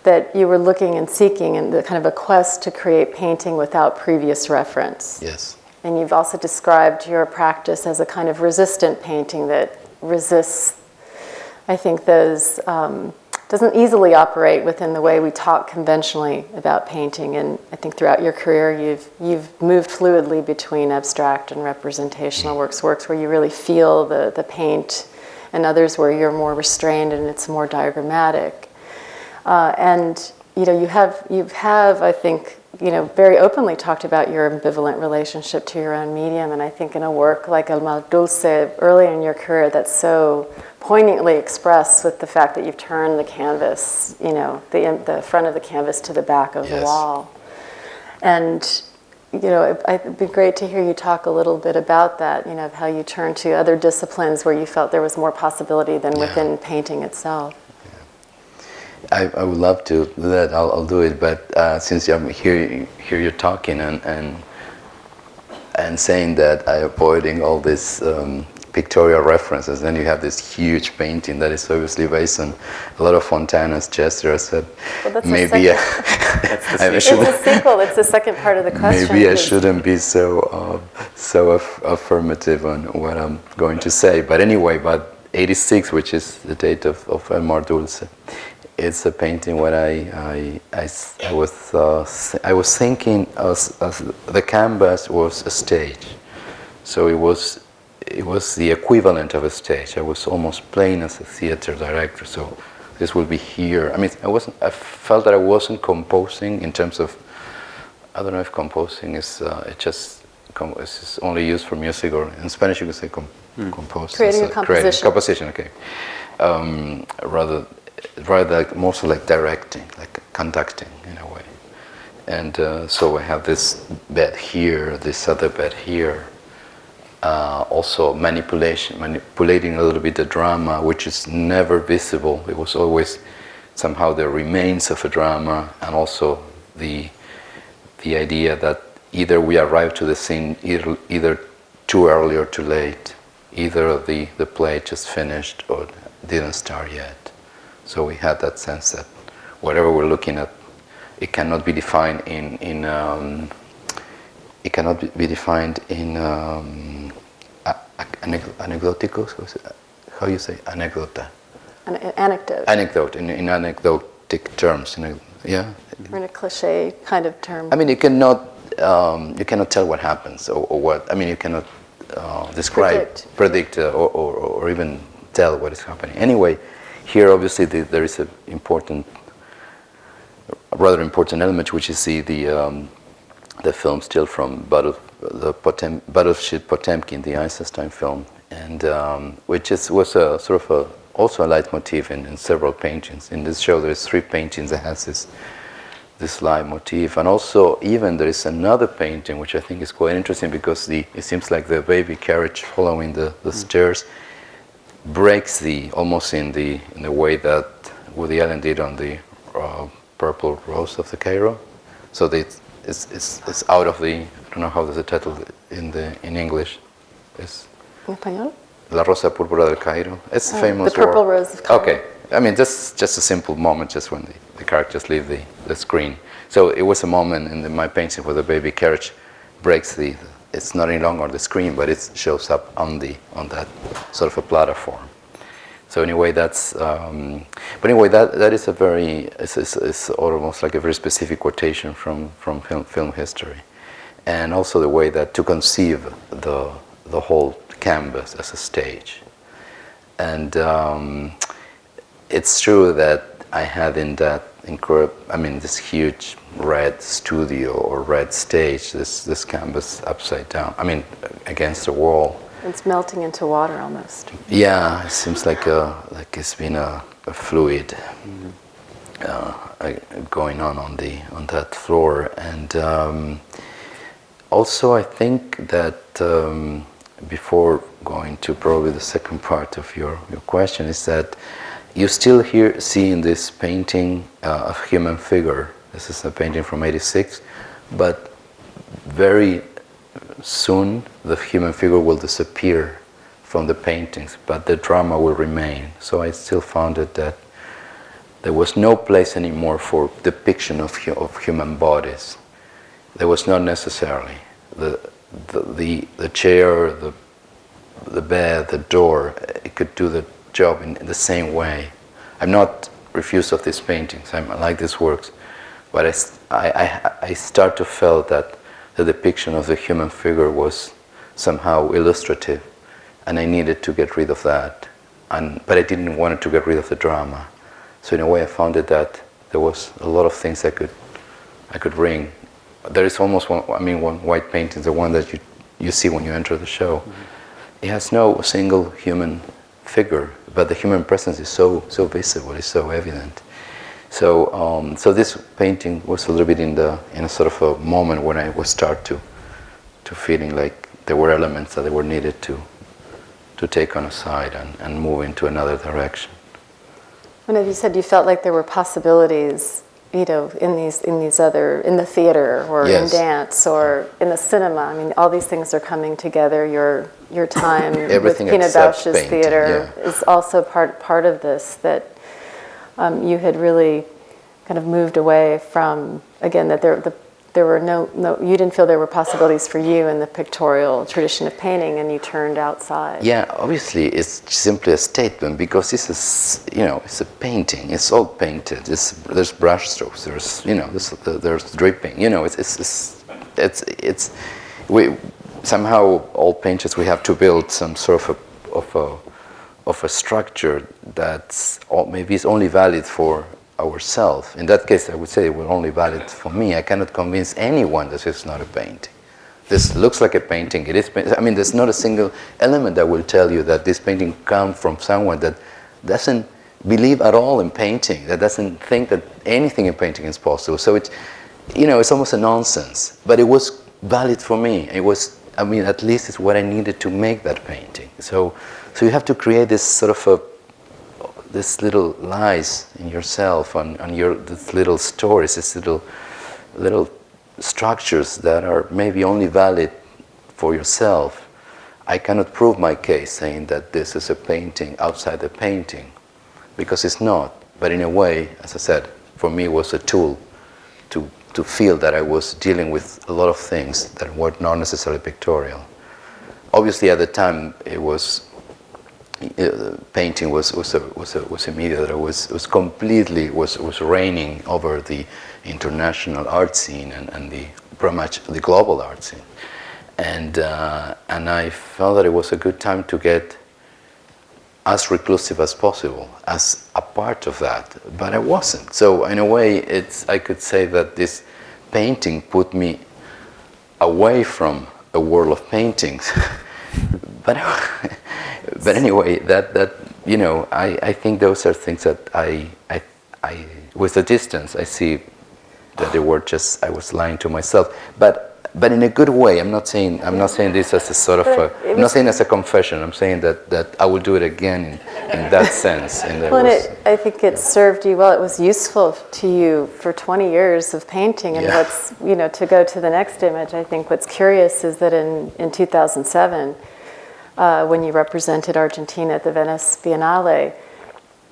that you were looking and seeking in the kind of a quest to create painting without previous reference. Yes. And you've also described your practice as a kind of resistant painting that resists, I think, those doesn't easily operate within the way we talk conventionally about painting. And I think throughout your career, you've moved fluidly between abstract and representational works where you really feel the paint, and others where you're more restrained and it's more diagrammatic. And you have, I think, very openly talked about your ambivalent relationship to your own medium, and I think in a work like El Mal Dulce, early in your career, that's so poignantly expressed with the fact that you've turned the canvas, the front of the canvas to the back of the wall. And, it'd be great to hear you talk a little bit about that, of how you turned to other disciplines where you felt there was more possibility than within painting itself. I would love to do that. I'll do it. But since I'm hear you talking and saying that I'm avoiding all these pictorial references, then you have this huge painting that is obviously based on a lot of Fontana's gestures. Said maybe it's a sequel. It's the second part of the question. Maybe I shouldn't be so affirmative on what I'm going to say. But anyway, but 86, which is the date of El Mar Dulce. It's a painting where I was thinking as the canvas was a stage, so it was the equivalent of a stage. I was almost playing as a theater director, so this will be here. I mean, I felt that I wasn't composing in terms of, I don't know if composing is it's only used for music, or in Spanish you could say compose. Creating a composition. Composition, okay. Rather like, mostly like directing, like conducting in a way. And so I have this bed here, this other bed here. Also manipulating a little bit the drama, which is never visible. It was always somehow the remains of a drama, and also the idea that either we arrive to the scene either too early or too late, either the play just finished or didn't start yet. So we had that sense that whatever we're looking at, it cannot be defined in anecdoticos. How you say anecdota? An anecdote. Anecdote in anecdotic terms. Yeah. Or in a cliche kind of term. I mean, you cannot tell what happens or what. I mean, you cannot describe, predict, or even tell what is happening. Anyway, here obviously there is a rather important element, which is the film still from Battleship Potemkin, the Eisenstein film, and which was a sort of also a leitmotif in several paintings. In this show, there's 3 paintings that has this leitmotif, and also even there is another painting which I think is quite interesting because it seems like the baby carriage following the stairs breaks almost in the way that Woody Allen did on the Purple Rose of the Cairo. So it's out of the, I don't know how there's a title in English. It's En español? La Rosa Púrpura del Cairo. It's famous. The Purple Rose of Cairo. Okay. I mean, just a simple moment, just when the characters leave the screen. So it was a moment in my painting where the baby carriage breaks it's not any longer the screen, but it shows up on that sort of a platform. So anyway, that is it's almost like a very specific quotation from film history, and also the way that to conceive the whole canvas as a stage. And it's true that I had in that this huge red studio or red stage, this canvas upside down, against the wall. It's melting into water almost. Yeah, it seems like it's been a fluid going on that floor. And also I think that before going to probably the second part of your question is that you still see in this painting a human figure. This is a painting from '86, but very soon the human figure will disappear from the paintings, but the drama will remain. So I still found it that there was no place anymore for depiction of human bodies. There was not necessarily the chair, the bed, the door. It could do the job in the same way. I'm not refused of these paintings. I like these works, but I start to feel that the depiction of the human figure was somehow illustrative, and I needed to get rid of that. But I didn't want to get rid of the drama. So in a way, I found it that there was a lot of things I could bring. There is almost one white painting, the one that you see when you enter the show. Mm-hmm. It has no single human figure, but the human presence is so visible, it's so evident. So this painting was a little bit in a sort of a moment when I would start to feeling like there were elements that were needed to take on a side and move into another direction. One of you said you felt like there were possibilities, in the theater or Yes. in dance or in the cinema. All these things are coming together. Your time with Pina Bausch's theater is also part of this, that you had really kind of moved away from, again, that there were no you didn't feel there were possibilities for you in the pictorial tradition of painting, and you turned outside. Yeah, obviously it's simply a statement, because this is, it's a painting. It's all painted. There's brush strokes. There's dripping. We somehow, all painters, we have to build some sort of a structure that's maybe is only valid for ourselves. In that case, I would say it was only valid for me. I cannot convince anyone that it's not a painting. This looks like a painting. It is. There's not a single element that will tell you that this painting comes from someone that doesn't believe at all in painting, that doesn't think that anything in painting is possible. So it's almost a nonsense. But it was valid for me. It was. At least it's what I needed to make that painting. So you have to create this sort of this little lies in yourself, on these little stories, these little structures that are maybe only valid for yourself. I cannot prove my case saying that this is a painting outside the painting, because it's not. But in a way, as I said, for me it was a tool to feel that I was dealing with a lot of things that were not necessarily pictorial. Obviously, at the time, it was painting was a media that was completely reigning over the international art scene and the pretty much the global art scene, and I felt that it was a good time to get as reclusive as possible as a part of that, but I wasn't. So in a way, I could say that this painting put me away from a world of paintings. But anyway, that you know, I think those are things that I with the distance I see that they were just, I was lying to myself, but in a good way. I'm not saying this as a sort of I'm not saying as a confession. I'm saying that I will do it again in that sense. And I think it served you well. It was useful to you for 20 years of painting, and what's, you know, to go to the next image. I think what's curious is that in 2007. When you represented Argentina at the Venice Biennale,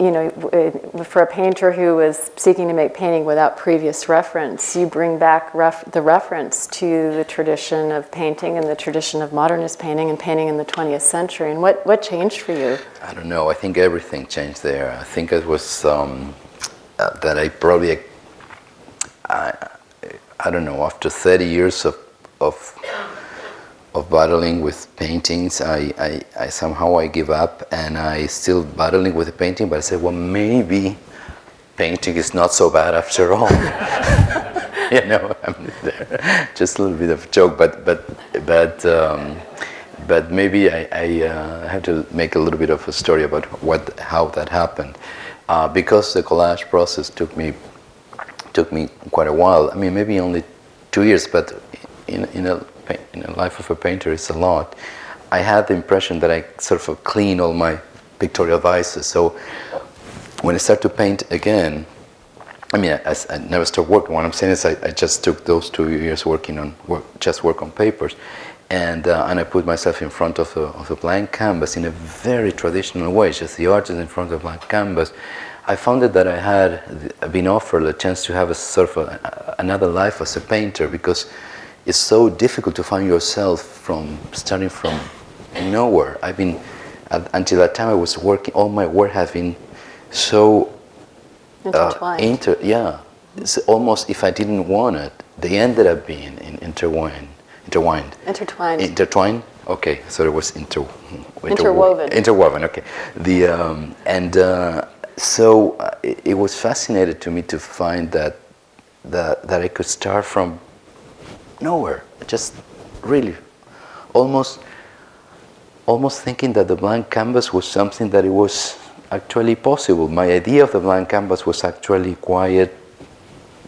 you know, for a painter who was seeking to make painting without previous reference, you bring back the reference to the tradition of painting and the tradition of modernist painting and painting in the 20th century. And what changed for you? I don't know. I think everything changed there. I think it was that I probably, I don't know, after 30 years of battling with paintings, I somehow give up, and I still battling with the painting, but I said, well, maybe painting is not so bad after all. You know, just a little bit of a joke, but maybe I have to make a little bit of a story about how that happened, because the collage process took me quite a while. I mean, maybe only 2 years, but in a life of a painter, it's a lot. I had the impression that I sort of clean all my pictorial vices. So when I start to paint again, I mean, I never stopped working. What I'm saying is I just took those 2 years working on work on papers, and I put myself in front of a blank canvas in a very traditional way, just the artist in front of a blank canvas. I found that I had been offered a chance to have a sort of another life as a painter, because it's so difficult to find yourself starting from nowhere. I've been, until that time I was working, all my work has been so intertwined. It's almost, if I didn't want it, they ended up being intertwined. Intertwined? Okay, so it was interwoven. Interwoven, okay. So it was fascinating to me to find that I could start from nowhere, just really almost thinking that the blank canvas was something that it was actually possible. My idea of the blank canvas was actually quite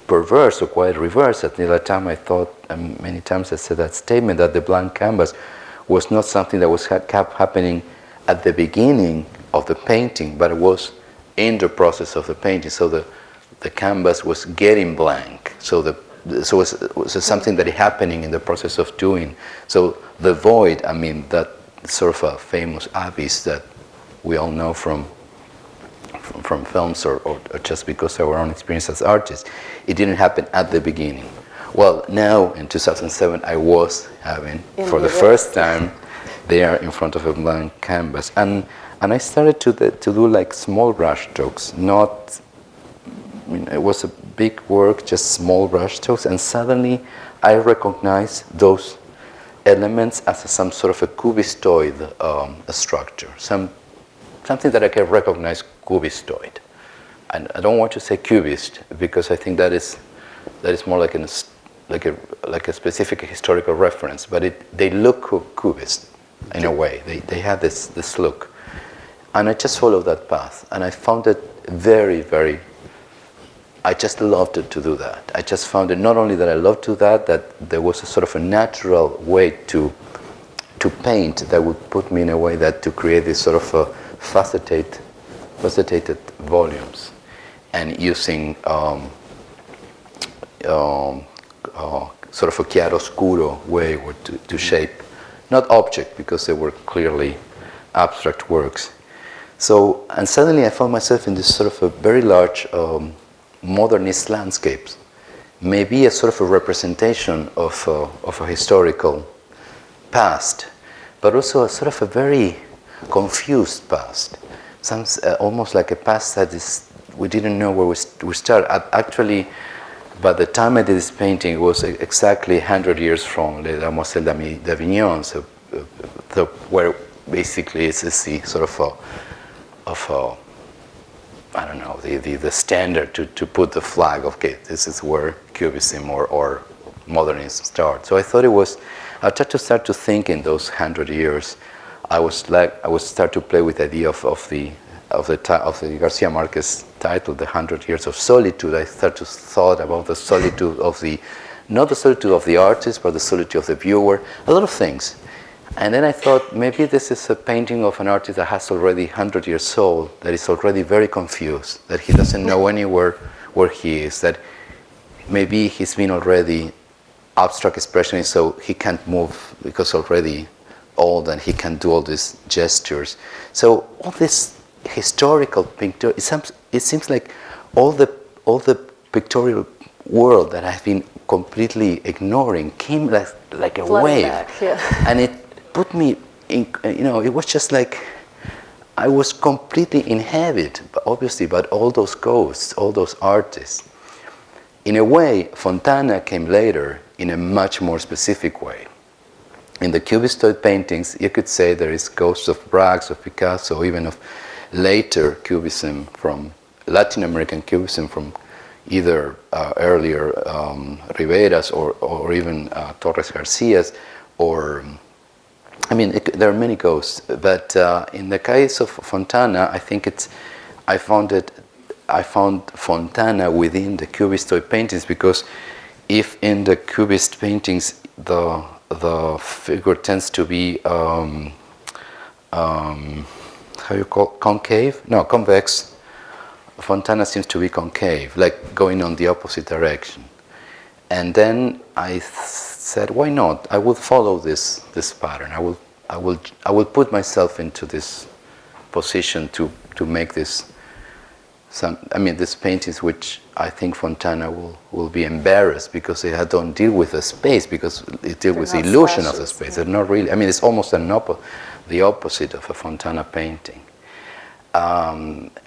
perverse or quite reverse. At that time I thought, many times I said that statement, that the blank canvas was not something that kept happening at the beginning of the painting, but it was in the process of the painting. So the canvas was getting blank. So it was something that is happening in the process of doing. So the void, I mean, that sort of a famous abyss that we all know from films or just because of our own experience as artists, it didn't happen at the beginning. Well, now in 2007, I was having, for the first time, there in front of a blank canvas. And I started to do like small brush strokes, not, I mean, it was a big work, just small brush strokes, and suddenly I recognized those elements as some sort of a cubistoid structure, something that I can recognize cubistoid. And I don't want to say cubist, because I think that is more like a specific historical reference, but they look cubist in a way. They have this look, and I just followed that path, and I found it very, very. I just loved it to do that. I just found it not only that I loved to do that there was a sort of a natural way to paint that would put me in a way that to create this sort of a faceted incapacitated volumes and using sort of a chiaroscuro way to shape, not object, because they were clearly abstract works. So, and suddenly I found myself in this sort of a very large modernist landscapes, maybe a sort of a representation of a historical past, but also a sort of a very confused past, almost like a past that is, we didn't know where we start. Actually, by the time I did this painting, it was exactly 100 years from Les Demoiselles d'Avignon, so, where basically it's the sort of I don't know, the standard to put the flag of, okay, this is where Cubism or Modernism start. So I thought I tried to start to think in those 100 years. I would start to play with the idea of the Garcia Marquez title, The 100 Years of Solitude. I started to thought about the solitude of not the solitude of the artist, but the solitude of the viewer, a lot of things. And then I thought, maybe this is a painting of an artist that has already 100 years old, that is already very confused, that he doesn't know anywhere where he is, that maybe he's been already abstract expressionist, so he can't move because already old and he can't do all these gestures. So all this historical picture, it seems like all the pictorial world that I've been completely ignoring came like a wave. Back, yeah. And it put me in, it was just like I was completely inhabited, obviously, by all those ghosts, all those artists. In a way, Fontana came later in a much more specific way. In the Cubistoid paintings, you could say there is ghosts of Braque's, of Picasso, even of later Cubism, from Latin American Cubism, from either earlier Rivera's or even Torres Garcia's, or there are many ghosts. But in the case of Fontana, I think I found Fontana within the Cubistoid paintings, because if in the Cubist paintings the figure tends to be how you call concave? No, convex. Fontana seems to be concave, like going on the opposite direction. And then I said, why not? I will follow this pattern. I will put myself into this position to make this. These paintings, which I think Fontana will be embarrassed because they don't deal with the space, because it deals with the illusion of the space. Yeah. They're not really. It's almost the opposite of a Fontana painting.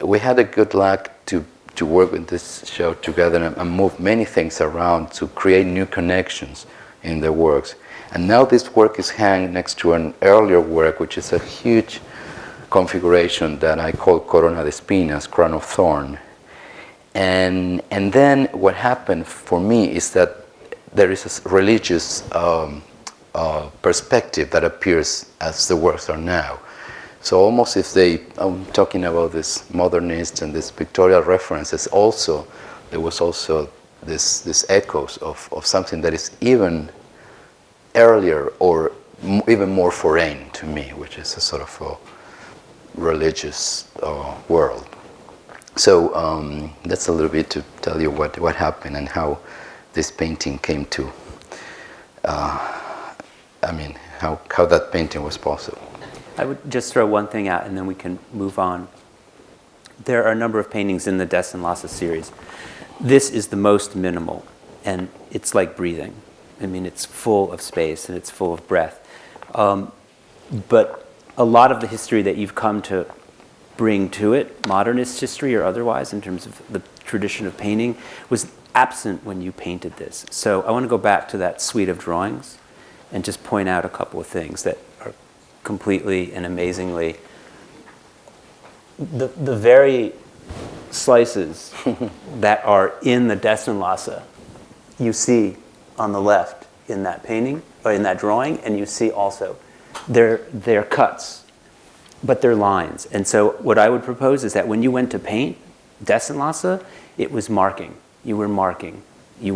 We had a good luck to work with this show together and move many things around to create new connections in the works. And now this work is hanging next to an earlier work, which is a huge configuration that I call Corona de Espinas, Crown of Thorn. And then what happened for me is that there is a religious perspective that appears as the works are now. So almost I'm talking about this modernist and this pictorial references, there was also this echoes of something that is even earlier or even more foreign to me, which is a sort of a religious world. So that's a little bit to tell you what happened and how this painting came to, how that painting was possible. I would just throw one thing out and then we can move on. There are a number of paintings in the Desenlace series. This is the most minimal, and it's like breathing. It's full of space and it's full of breath. But a lot of the history that you've come to bring to it, modernist history or otherwise, in terms of the tradition of painting, was absent when you painted this. So I want to go back to that suite of drawings and just point out a couple of things that are completely and amazingly, the very slices that are in the Desenlace, you see on the left in that painting, or in that drawing, and you see also they're cuts, but they're lines. And so what I would propose is that when you went to paint Desenlace, it was marking. You were marking. It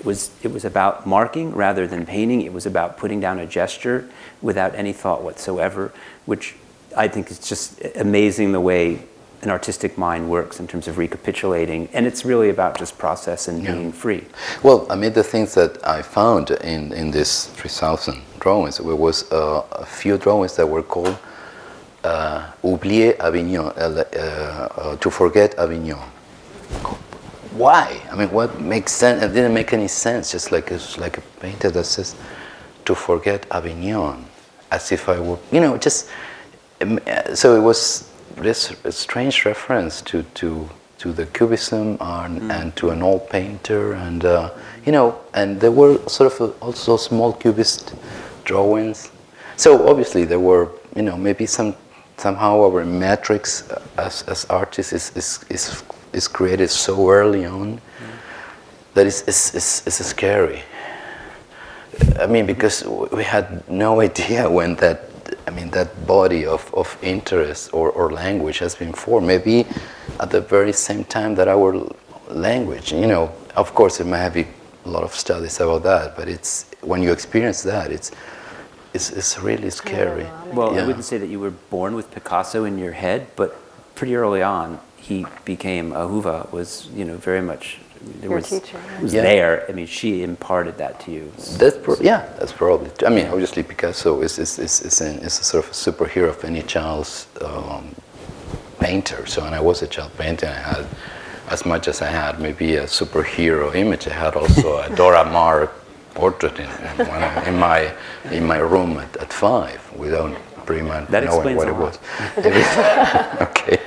was about marking rather than painting. It was about putting down a gesture without any thought whatsoever, which I think is just amazing the way an artistic mind works in terms of recapitulating, and it's really about just process and being free. Well, I mean, the things that I found in these 3,000 drawings, there was a few drawings that were called oublier Avignon, to forget Avignon. Why? I mean, what makes sense? It didn't make any sense. Just like it's like a painter that says, "To forget Avignon," as if I were, just. So it was this strange reference to the Cubism and to an old painter, and and there were sort of also small Cubist drawings. So obviously there were, maybe somehow our metrics as artists is created so early on that it's scary. I mean, because we had no idea when that body of interest or language has been formed. Maybe at the very same time that our language, of course there might have been a lot of studies about that, but it's when you experience that, it's really scary. Well, I wouldn't say that you were born with Picasso in your head, but pretty early on, he became Ahuva was, very much Your teacher. was there. I mean, she imparted that to you. That's probably. I mean, obviously Picasso is a sort of a superhero of any child's painter. So when I was a child painter, I had, as much as I had maybe a superhero image, I had also a Dora Maar portrait in my room at 5 without pretty much knowing what it was. Okay.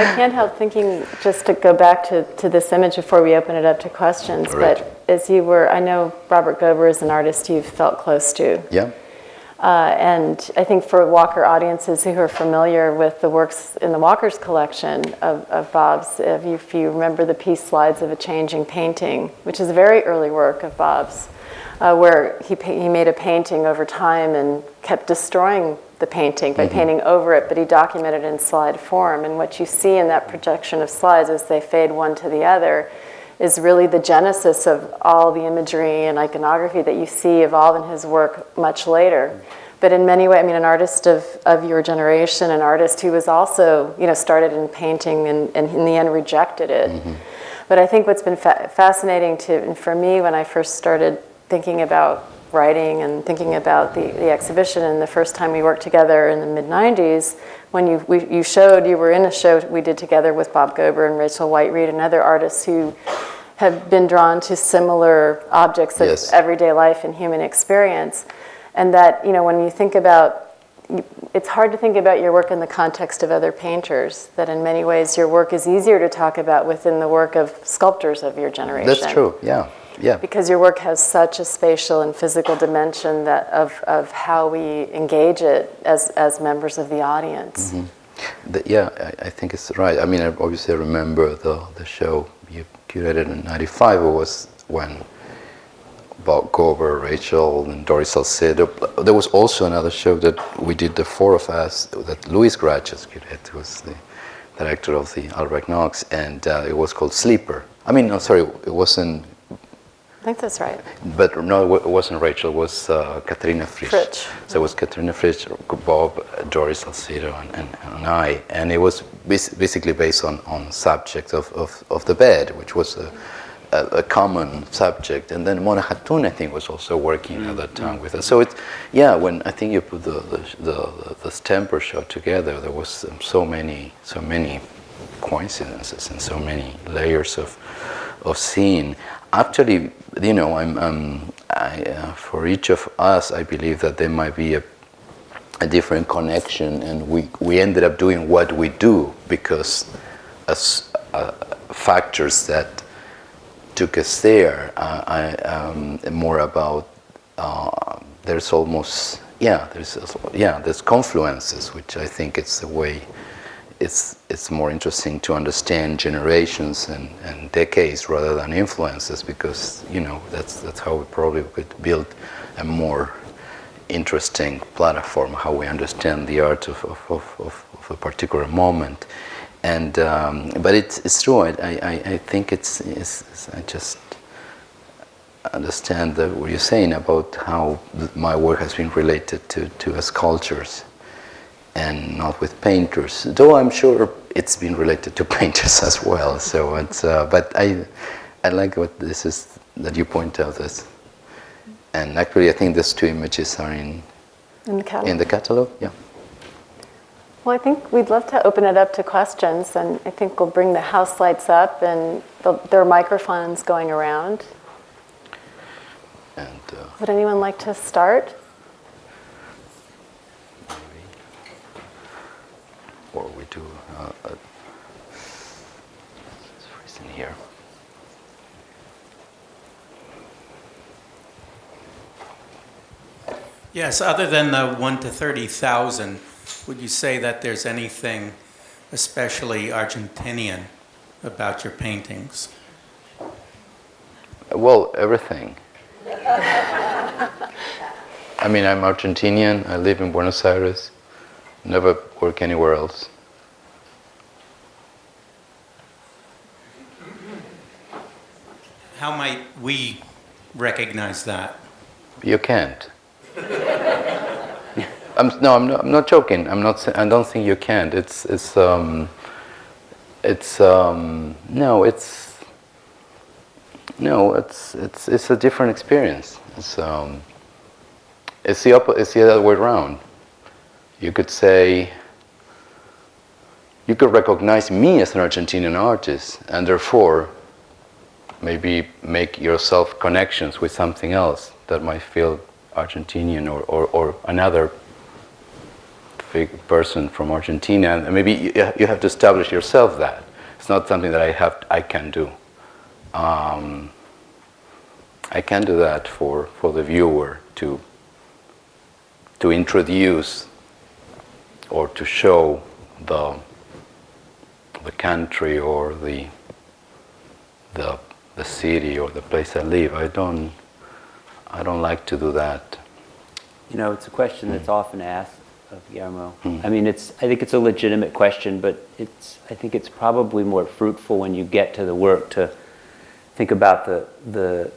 I can't help thinking, just to go back to this image before we open it up to questions, Right. but as you were, I know Robert Gober is an artist you've felt close to. Yeah. And I think for Walker audiences who are familiar with the works in the Walker's collection of Bob's, if you remember the piece Slides of a Changing Painting, which is a very early work of Bob's, where he made a painting over time and kept destroying the painting by painting over it, but he documented it in slide form. And what you see in that projection of slides as they fade one to the other is really the genesis of all the imagery and iconography that you see evolve in his work much later. But in many ways, I mean, an artist of your generation, an artist who was also, started in painting and in the end rejected it. But I think what's been fascinating for me when I first started thinking about writing and thinking about the exhibition, and the first time we worked together in the mid-90s, when you were in a show we did together with Bob Gober and Rachel White-Reed and other artists who have been drawn to similar objects of everyday life and human experience. And that, when you think about, it's hard to think about your work in the context of other painters, that in many ways your work is easier to talk about within the work of sculptors of your generation. That's true, yeah. Yeah. Because your work has such a spatial and physical dimension that of how we engage it as members of the audience. I think it's right. I mean, obviously I remember the show you curated in '95. It was when Bob Gober, Rachel, and Doris Salcedo. There was also another show that we did, the 4 of us, that Luis Gracias curated, who was the director of the Albright-Knox, and it was called Sleeper. I mean, no, sorry, it wasn't. I think that's right. But no, it wasn't Rachel, it was Katrina Frisch. So it was Katrina Frisch, Bob, Doris Salcedo, and I. And it was basically based on subject of the bed, which was a common subject. And then Mona Hatun, I think, was also working at that time with us. So it's, when I think you put the Stemper show together, there was so many coincidences and so many layers of seeing. Actually, for each of us, I believe that there might be a different connection, and we ended up doing what we do because as factors that took us there. More about there's almost there's confluences, which I think it's the way. It's more interesting to understand generations and decades rather than influences, because that's how we probably could build a more interesting platform, how we understand the art of a particular moment. And but it's true. I think it's I just understand what you're saying about how my work has been related to as cultures. and not with painters. Though I'm sure it's been related to painters as well. So it's, but I like what this is that you point out this. And actually, I think these two images are in the catalog. In the catalog, yeah. Well, I think we'd love to open it up to questions, and I think we'll bring the house lights up, and there are microphones going around. And would anyone like to start? or we do it's freezing here. Yes, other than the 1 to 30,000, would you say that there's anything especially Argentinian about your paintings? Well, everything. I mean, I'm Argentinian, I live in Buenos Aires, never work anywhere else. How might we recognize that? You can't. I'm not joking. I don't think you can't. It's a different experience. It's the other way around. You could say, you could recognize me as an Argentinian artist, and therefore maybe make yourself connections with something else that might feel Argentinian or another person from Argentina, and maybe you have to establish yourself that. It's not something that I can do. I can do that for the viewer to introduce or to show the country or the city or the place I live. I don't like to do that. You know, it's a question that's often asked of Guillermo. I mean, I think it's a legitimate question, but I think it's probably more fruitful when you get to the work to think about the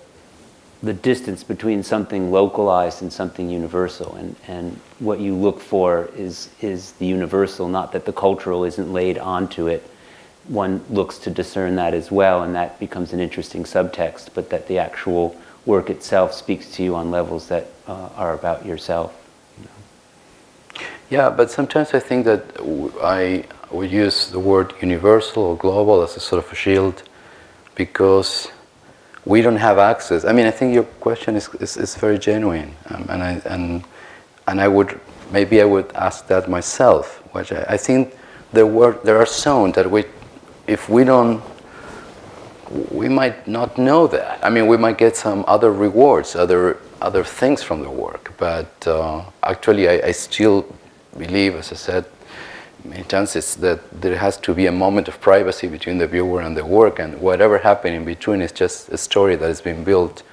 distance between something localized and something universal, and what you look for is the universal, not that the cultural isn't laid onto it. One looks to discern that as well, and that becomes an interesting subtext, but that the actual work itself speaks to you on levels that are about yourself. You know? Yeah, but sometimes I think that I would use the word universal or global as a sort of a shield, because we don't have access. I mean, I think your question is very genuine, and I would ask that myself. Which I think there are zones that we might not know that. I mean, we might get some other rewards, other things from the work, but actually I still believe, as I said many times, that there has to be a moment of privacy between the viewer and the work, and whatever happened in between is just a story that has been built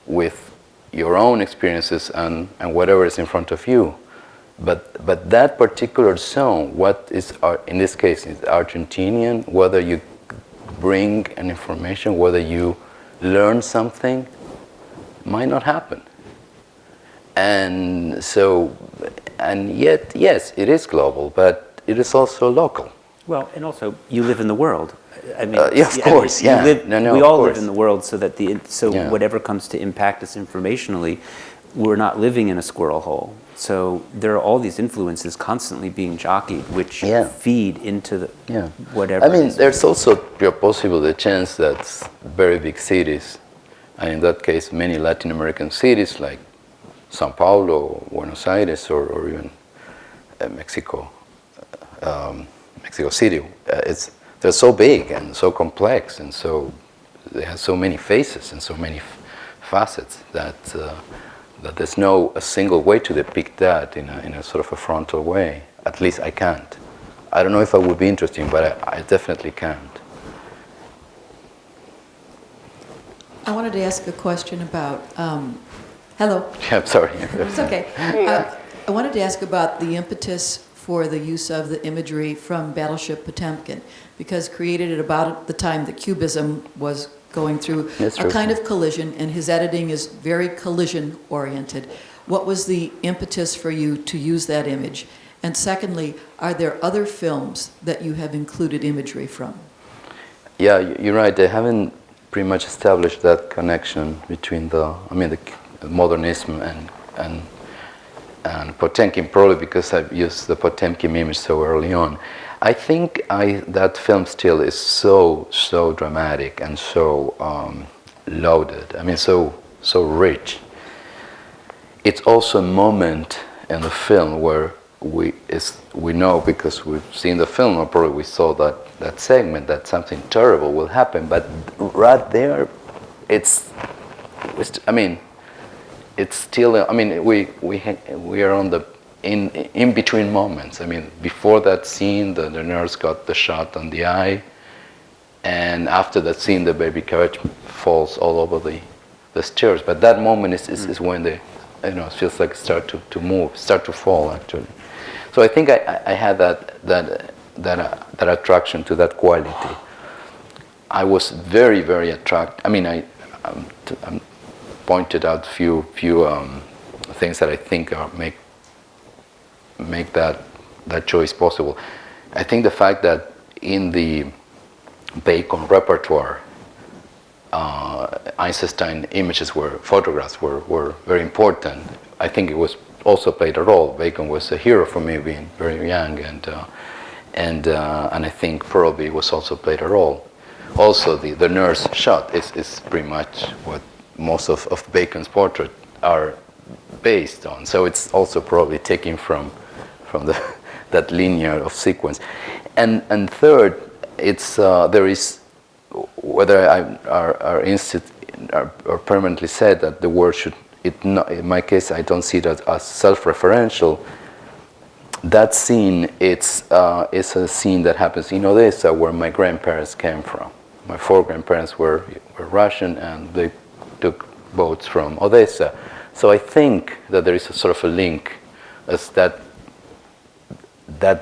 with your own experiences and whatever is in front of you. But that particular zone, what is in this case is Argentinian, whether you bring an information, whether you learn something, might not happen. And yet, yes, it is global, but it is also local. Well, and also you live in the world. I mean, yeah, of course, yeah. We all live in the world, so that whatever comes to impact us informationally, we're not living in a squirrel hole. So there are all these influences constantly being jockeyed, which feed into whatever. I mean, there's also possible the chance that very big cities, and in that case, many Latin American cities like Sao Paulo, Buenos Aires, or even Mexico City, they're so big and so complex, and so they have so many faces and so many facets that there's no a single way to depict that in a sort of a frontal way. At least I can't. I don't know if I would be interesting, but I definitely can't. I wanted to ask a question about. Hello. Yeah, I'm sorry. It's okay. I wanted to ask about the impetus for the use of the imagery from Battleship Potemkin, because created at about the time that Cubism was going through a kind of collision, and his editing is very collision-oriented. What was the impetus for you to use that image? And secondly, are there other films that you have included imagery from? Yeah, you're right. I haven't pretty much established that connection between the modernism and Potemkin, probably because I've used the Potemkin image so early on. I think that film still is so dramatic and so loaded. I mean, so rich. It's also a moment in the film where we know, because we've seen the film, or probably we saw that segment, that something terrible will happen. But right there, it's still. I mean, we are on the in between moments. I mean, before that scene, the nurse got the shot on the eye, and after that scene, the baby carriage falls all over the stairs. But that moment is when they, it feels like start to move, start to fall actually. So I think I had that attraction to that quality. I was very attracted. I mean, I pointed out few things that I think make that choice possible. I think the fact that in the Bacon repertoire, Eisenstein photographs were very important. I think it was also played a role. Bacon was a hero for me, being very young, and I think probably was also played a role. Also, the nurse shot is pretty much what most of Bacon's portraits are based on. So it's also probably taken from that linear of sequence. And third, it's there is, whether are permanently said that the word should. In my case, I don't see that as self-referential. That scene, it's a scene that happens in Odessa, where my grandparents came from. My 4 grandparents were Russian, and they took boats from Odessa. So I think that there is a sort of a link, as that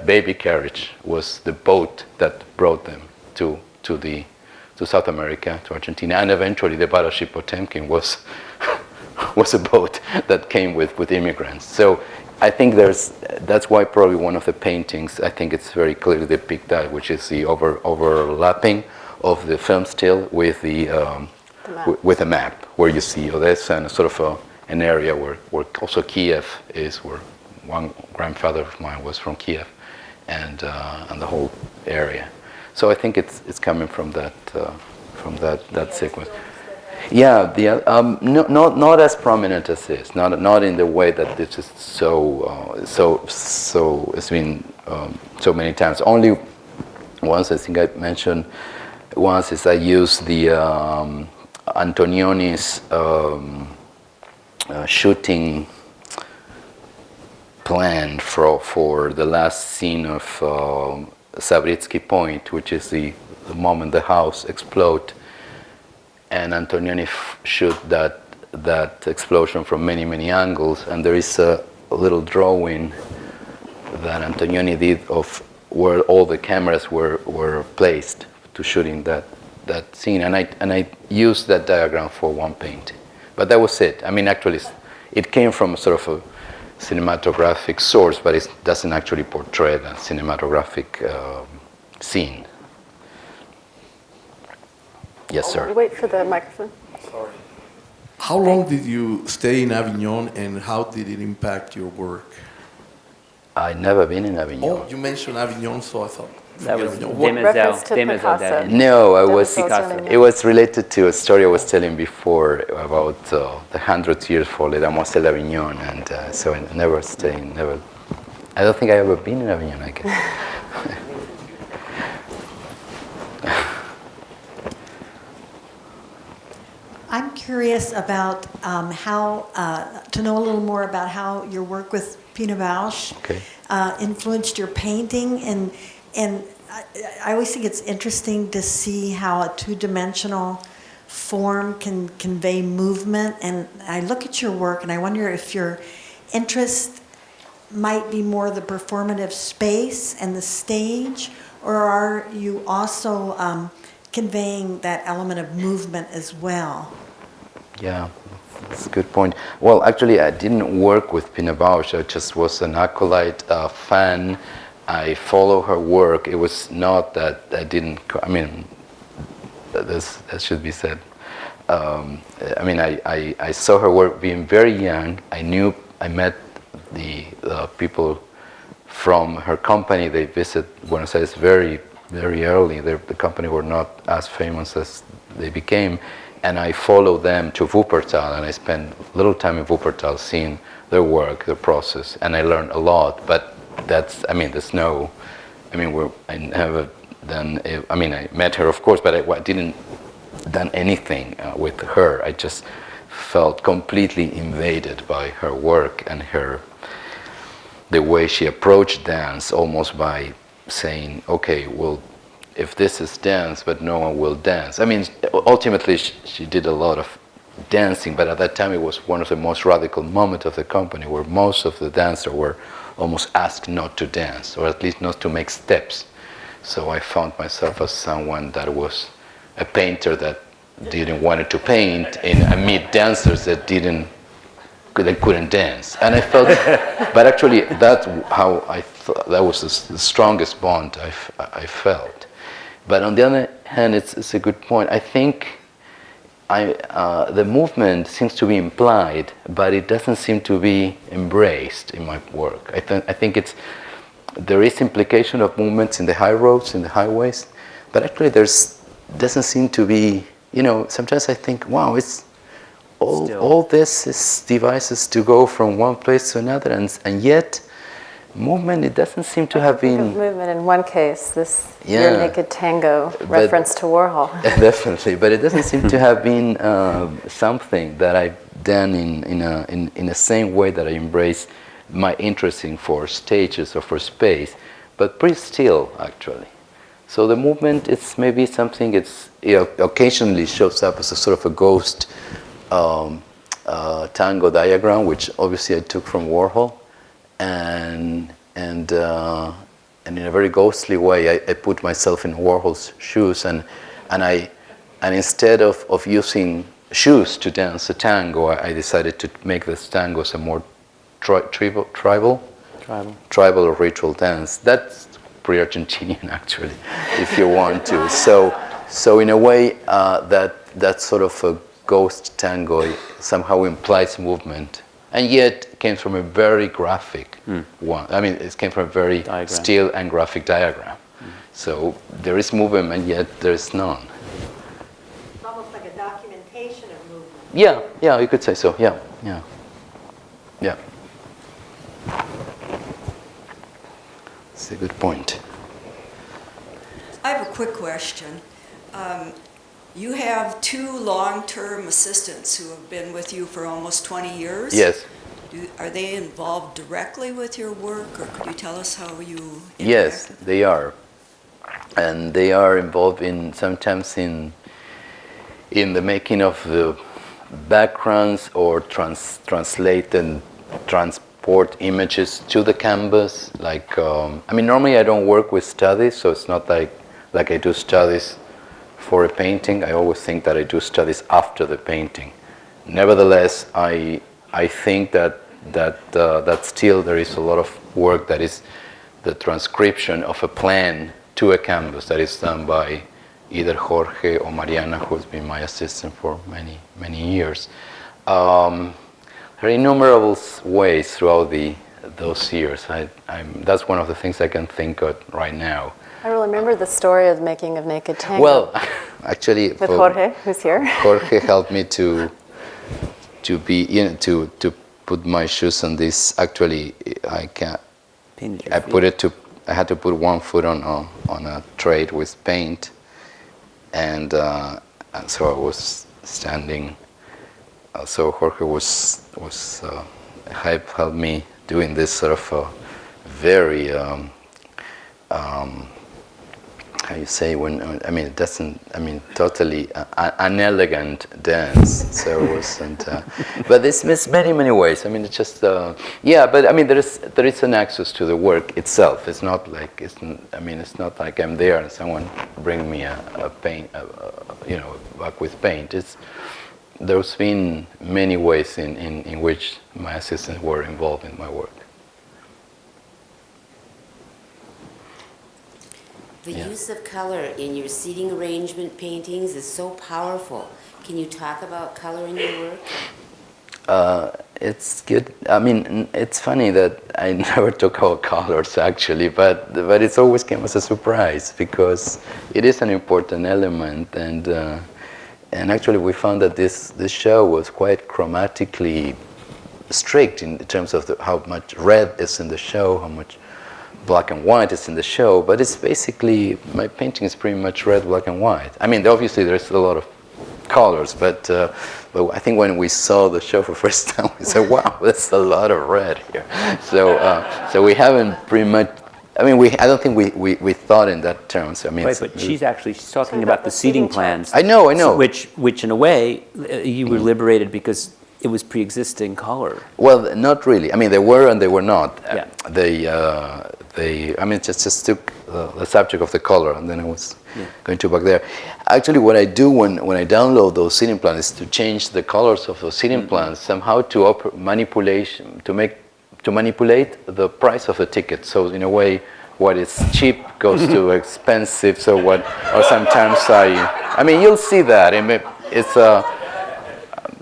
baby carriage was the boat that brought them to South America, to Argentina, and eventually the battleship Potemkin was a boat that came with immigrants. So I think that's why probably one of the paintings, I think it's very clearly depicted that, which is the overlapping of the film still with with a map, where you see Odessa and sort of an area where also Kiev is, where one grandfather of mine was from Kiev, and the whole area. So I think it's coming from that sequence. Yeah, not as prominent as this. Not in the way that this is so. It's been so many times. Only once, I think I mentioned once, is I used the Antonioni's shooting plan for the last scene of Sabritsky Point, which is the moment the house explodes. And Antonioni shoot that explosion from many angles, and there is a little drawing that Antonioni did of where all the cameras were placed to shooting that scene, and I used that diagram for one painting. But that was it. I mean, actually, it came from sort of a cinematographic source, but it doesn't actually portray that cinematographic scene. Yes, sir. Wait for the microphone. Sorry. How long did you stay in Avignon, and how did it impact your work? I've never been in Avignon. Oh, you mentioned Avignon, so I thought. That was Avignon. Reference to Demoiselle Picasso. d'Avignon. No, I was. Picasso. It was related to a story I was telling before about the 100 years for Les Demoiselles d'Avignon, and so I never stayed. Never. I don't think I ever been in Avignon. I guess. I'm curious about to know a little more about how your work with Pina Bausch influenced your painting, and I always think it's interesting to see how a two-dimensional form can convey movement. And I look at your work and I wonder if your interest might be more the performative space and the stage, or are you also conveying that element of movement as well? Yeah, that's a good point. Well, actually, I didn't work with Pina Bausch. I just was an acolyte, fan. I follow her work. It was not that I didn't. I mean, that should be said. I mean, I saw her work being very young. I met the people from her company. They visited Buenos Aires very, very early. The company were not as famous as they became. And I followed them to Wuppertal, and I spent a little time in Wuppertal seeing their work, their process, and I learned a lot. But that's, I mean, there's no, I mean, I never done, I mean, I met her, of course, but I didn't done anything with her. I just felt completely invaded by her work and the way she approached dance, almost by saying, okay, well, if this is dance, but no one will dance. I mean, ultimately, she did a lot of dancing, but at that time it was one of the most radical moments of the company, where most of the dancers were almost asked not to dance, or at least not to make steps. So I found myself as someone that was a painter that didn't want to paint, and amid dancers that couldn't dance. And I felt, but actually that's how that was the strongest bond I felt. But on the other hand, it's a good point. I think the movement seems to be implied, but it doesn't seem to be embraced in my work. I think there is implication of movements in the high roads, in the highways, but actually doesn't seem to be, sometimes I think, wow, it's all this is devices to go from one place to another, and yet movement, it doesn't seem to have been... Movement in one case, this Your Naked Tango reference to Warhol. Definitely, but it doesn't seem to have been something that I've done in the same way that I embrace my interest in for stages or for space, but pretty still, actually. So the movement, it's maybe something, occasionally shows up as a sort of a ghost tango diagram, which obviously I took from Warhol. And in a very ghostly way, I put myself in Warhol's shoes, and instead of using shoes to dance a tango, I decided to make this tango a more tribal or ritual dance. That's pre-Argentinian, actually, if you want to. So in a way, that sort of a ghost tango somehow implies movement. And yet came from a very graphic one. I mean, it came from a very still and graphic diagram. So there is movement, and yet there is none. It's almost like a documentation of movement. Yeah, you could say so. Yeah. It's a good point. I have a quick question. You have 2 long-term assistants who have been with you for almost 20 years? Yes. Are they involved directly with your work, or could you tell us how you interact? Yes, they are. And they are involved sometimes in the making of the backgrounds, or translate and transport images to the canvas. Like, normally I don't work with studies, so it's not like I do studies for a painting. I always think that I do studies after the painting. Nevertheless, I think that still there is a lot of work that is the transcription of a plan to a canvas that is done by either Jorge or Mariana, who's been my assistant for many, many years. There are innumerable ways throughout those years. That's one of the things I can think of right now. I remember the story of making of Naked Tango. Well, actually, with Jorge, who's here. Jorge helped me to put my shoes on this. Actually, I had to put one foot on a tray with paint, and so I was standing. So Jorge helped me doing this sort of very. How you say totally unelegant dance. So it wasn't. But there's many ways. It's just But there is an access to the work itself. It's not like it's not like I'm there and someone bring me a paint, a bucket with paint. there's been many ways in which my assistants were involved in my work. The use of color in your seating arrangement paintings is so powerful. Can you talk about color in your work? It's good. I mean, it's funny that I never talk about colors actually, but it's always came as a surprise because it is an important element, and actually we found that this show was quite chromatically strict in terms of how much red is in the show, how much black and white is in the show, but it's basically, my painting is pretty much red, black and white. I mean, obviously there's a lot of colors, but I think when we saw the show for the first time, we said, wow, there's a lot of red here. So we haven't pretty much, I mean, I don't think we thought in that terms. I mean, right, but she's talking about the seating plans. I know. So which in a way, you were liberated because it was pre-existing color. Well, not really. I mean, they were and they were not. Yeah. I mean, just took the subject of the color, and then I was going to back there. Actually, what I do when I download those seating plans is to change the colors of those seating plans somehow to manipulate the price of the ticket. So in a way, what is cheap goes to expensive. So or sometimes I mean, you'll see that. It's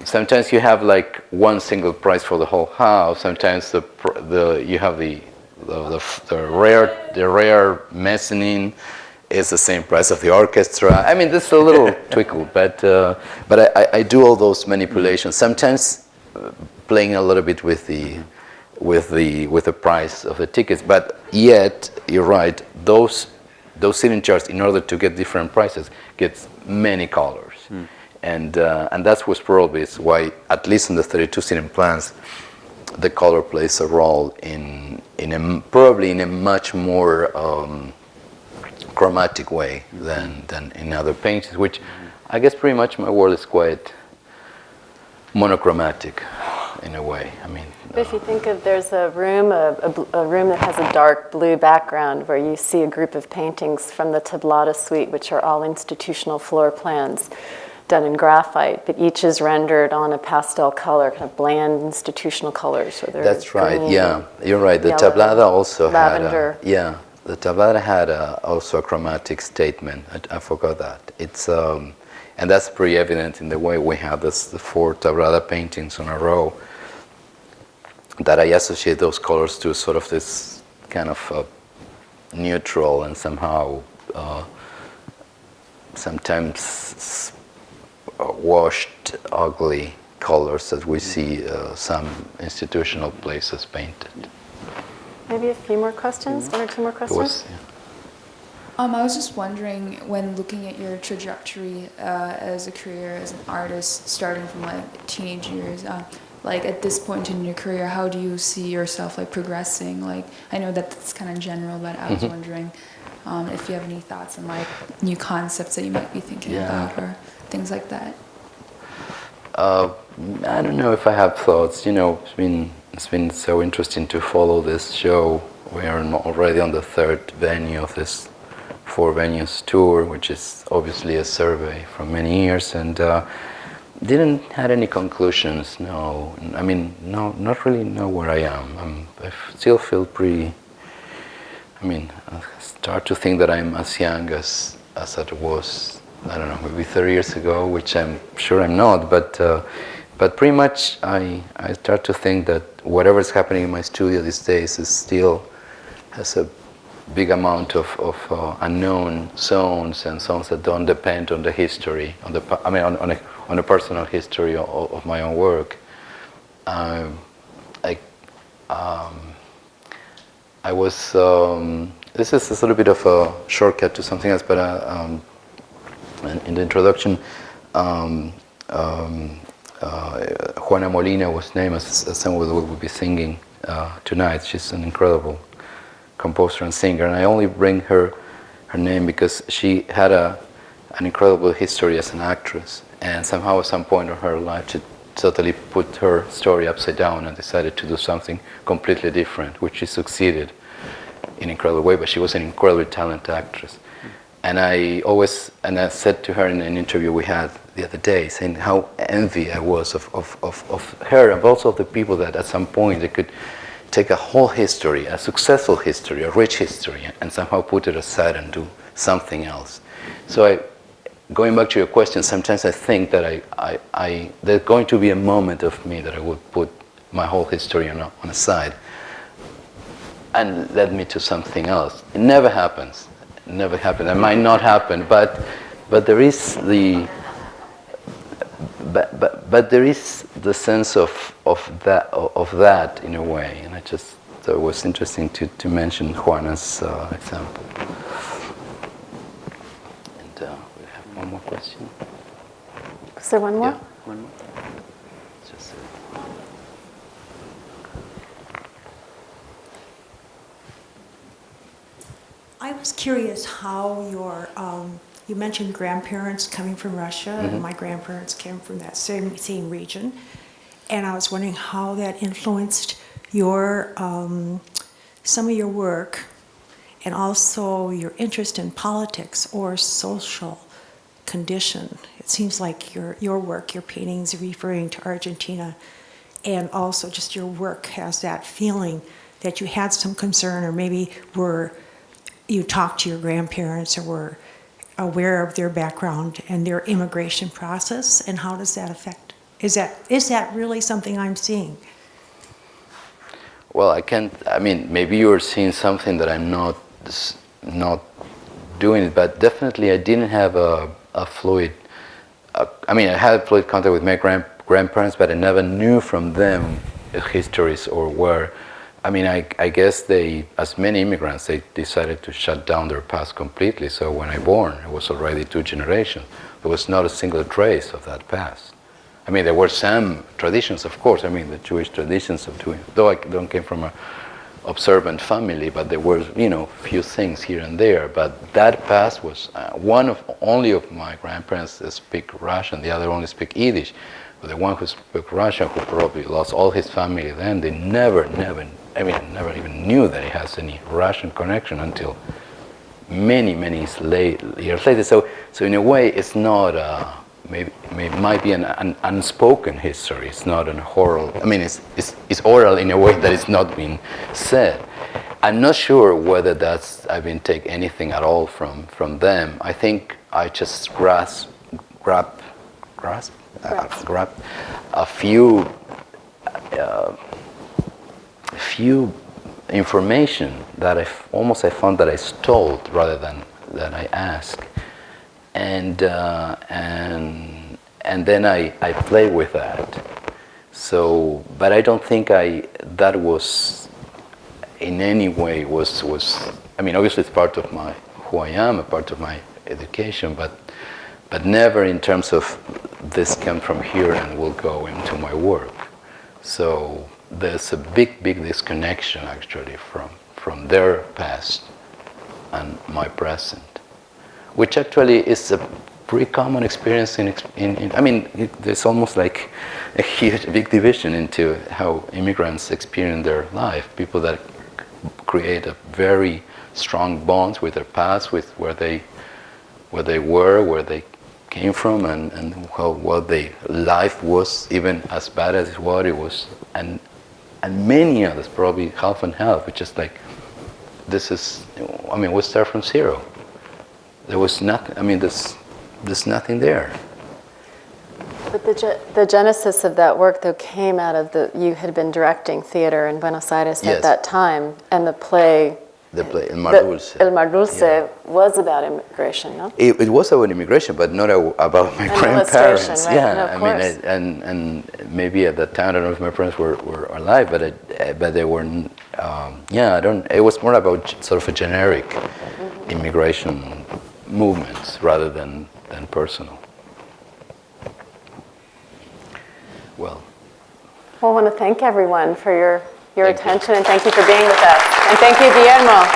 sometimes you have like one single price for the whole house. Sometimes you have the rare mezzanine is the same price of the orchestra. I mean, this is a little twinkle, but I do all those manipulations. Sometimes playing a little bit with the price of the tickets, but yet you're right. Those seating charts, in order to get different prices, gets many colors, and that was probably why, at least in the 32 seating plans, the color plays a role probably in a much more chromatic way than in other paintings, which I guess pretty much my world is quite monochromatic in a way. I mean, if you think of, there's a room that has a dark blue background where you see a group of paintings from the Tablada suite, which are all institutional floor plans done in graphite, but each is rendered on a pastel color, kind of bland institutional colors. That's right. Green, yeah, you're right. The yellow, Tablada also lavender. The Tablada had also a chromatic statement. I forgot that. It's and that's pretty evident in the way we have the 4 Tablada paintings on a row. That I associate those colors to sort of this kind of neutral and somehow sometimes washed, ugly colors that we see some institutional places painted. Maybe a few more questions, 1 or 2 more questions? I was just wondering, when looking at your trajectory as a career, as an artist, starting from like teenage years, like at this point in your career, how do you see yourself like progressing? Like, I know that that's kind of general, but I was wondering if you have any thoughts on like new concepts that you might be thinking about or things like that. I don't know if I have thoughts. You know, it's been so interesting to follow this show. We are already on the 3rd venue of this 4 venues tour, which is obviously a survey from many years, and didn't had any conclusions. No, I mean, no, not really know where I am. I still feel pretty. I mean, I start to think that I'm as young as I was. I don't know, maybe 30 years ago, which I'm sure I'm not, but pretty much I start to think that whatever's happening in my studio these days still has a big amount of unknown zones and zones that don't depend on the history, on a personal history of my own work. I was. This is a little bit of a shortcut to something else, but in the introduction, Juana Molina was named as someone who will be singing tonight. She's an incredible composer and singer, and I only bring her name because she had an incredible history as an actress, and somehow at some point in her life she totally put her story upside down and decided to do something completely different, which she succeeded in an incredible way, but she was an incredibly talented actress. And I said to her in an interview we had, the other day, saying how envy I was of her, and also of the people that at some point they could take a whole history, a successful history, a rich history, and somehow put it aside and do something else. So going back to your question, sometimes I think that there's going to be a moment of me that I would put my whole history on a side and led me to something else. It never happens. It never happens. It might not happen, but there is but there is the sense of that in a way, and I just thought it was interesting to mention Juana's example. And we have one more question. Is there one more? Yeah, one more. Just, I was curious how you mentioned grandparents coming from Russia, and my grandparents came from that same region, and I was wondering how that influenced your some of your work, and also your interest in politics or social condition. It seems like your work, your paintings, referring to Argentina, and also just your work has that feeling that you had some concern, or maybe you talked to your grandparents or were aware of their background and their immigration process, and how does that affect? Is that really something I'm seeing? well, I mean, maybe you're seeing something that I'm not doing, but definitely I didn't have a fluid. I mean, I had fluid contact with my grandparents, but I never knew from them histories or where. I mean, I guess they, as many immigrants, they decided to shut down their past completely. So when I born, it was already 2 generations. There was not a single trace of that past. I mean, there were some traditions, of course. I mean, the Jewish traditions of doing, though I don't came from an observant family, but there were, few things here and there. But that past was only of my grandparents speak Russian, the other only speak Yiddish. But the one who spoke Russian, who probably lost all his family then, they never even knew that he has any Russian connection until many years later. So in a way, it's not might be an unspoken history. It's not an oral. I mean, it's oral in a way that it's not being said. I'm not sure whether I didn't take anything at all from them. I think I just grasped a few information that I found that I stole rather than I asked, and then I play with that. So, but I don't think that was in any way was. I mean, obviously it's part of who I am, a part of my education, but never in terms of this came from here and will go into my work. So there's a big disconnection actually from their past and my present, which actually is a pretty common experience in I mean, there's almost like a big division into how immigrants experience their life. People that create a very strong bonds with their past, with where they were, where they came from, and how their life was, even as bad as what it was, and many others, probably half and half, which is like, we start from zero. There was nothing. I mean, there's nothing there. But the genesis of that work, though, came out of you had been directing theater in Buenos Aires at that time, and the play El Mar Dulce was about immigration, no? It was about immigration, but not about my grandparents. Right? Yeah, No, I mean, and maybe at that time, I don't know if my parents were alive, but they were. I don't. It was more about sort of a generic immigration movements rather than personal. Well, I want to thank everyone for your attention, and thank you for being with us. And thank you, Guillermo.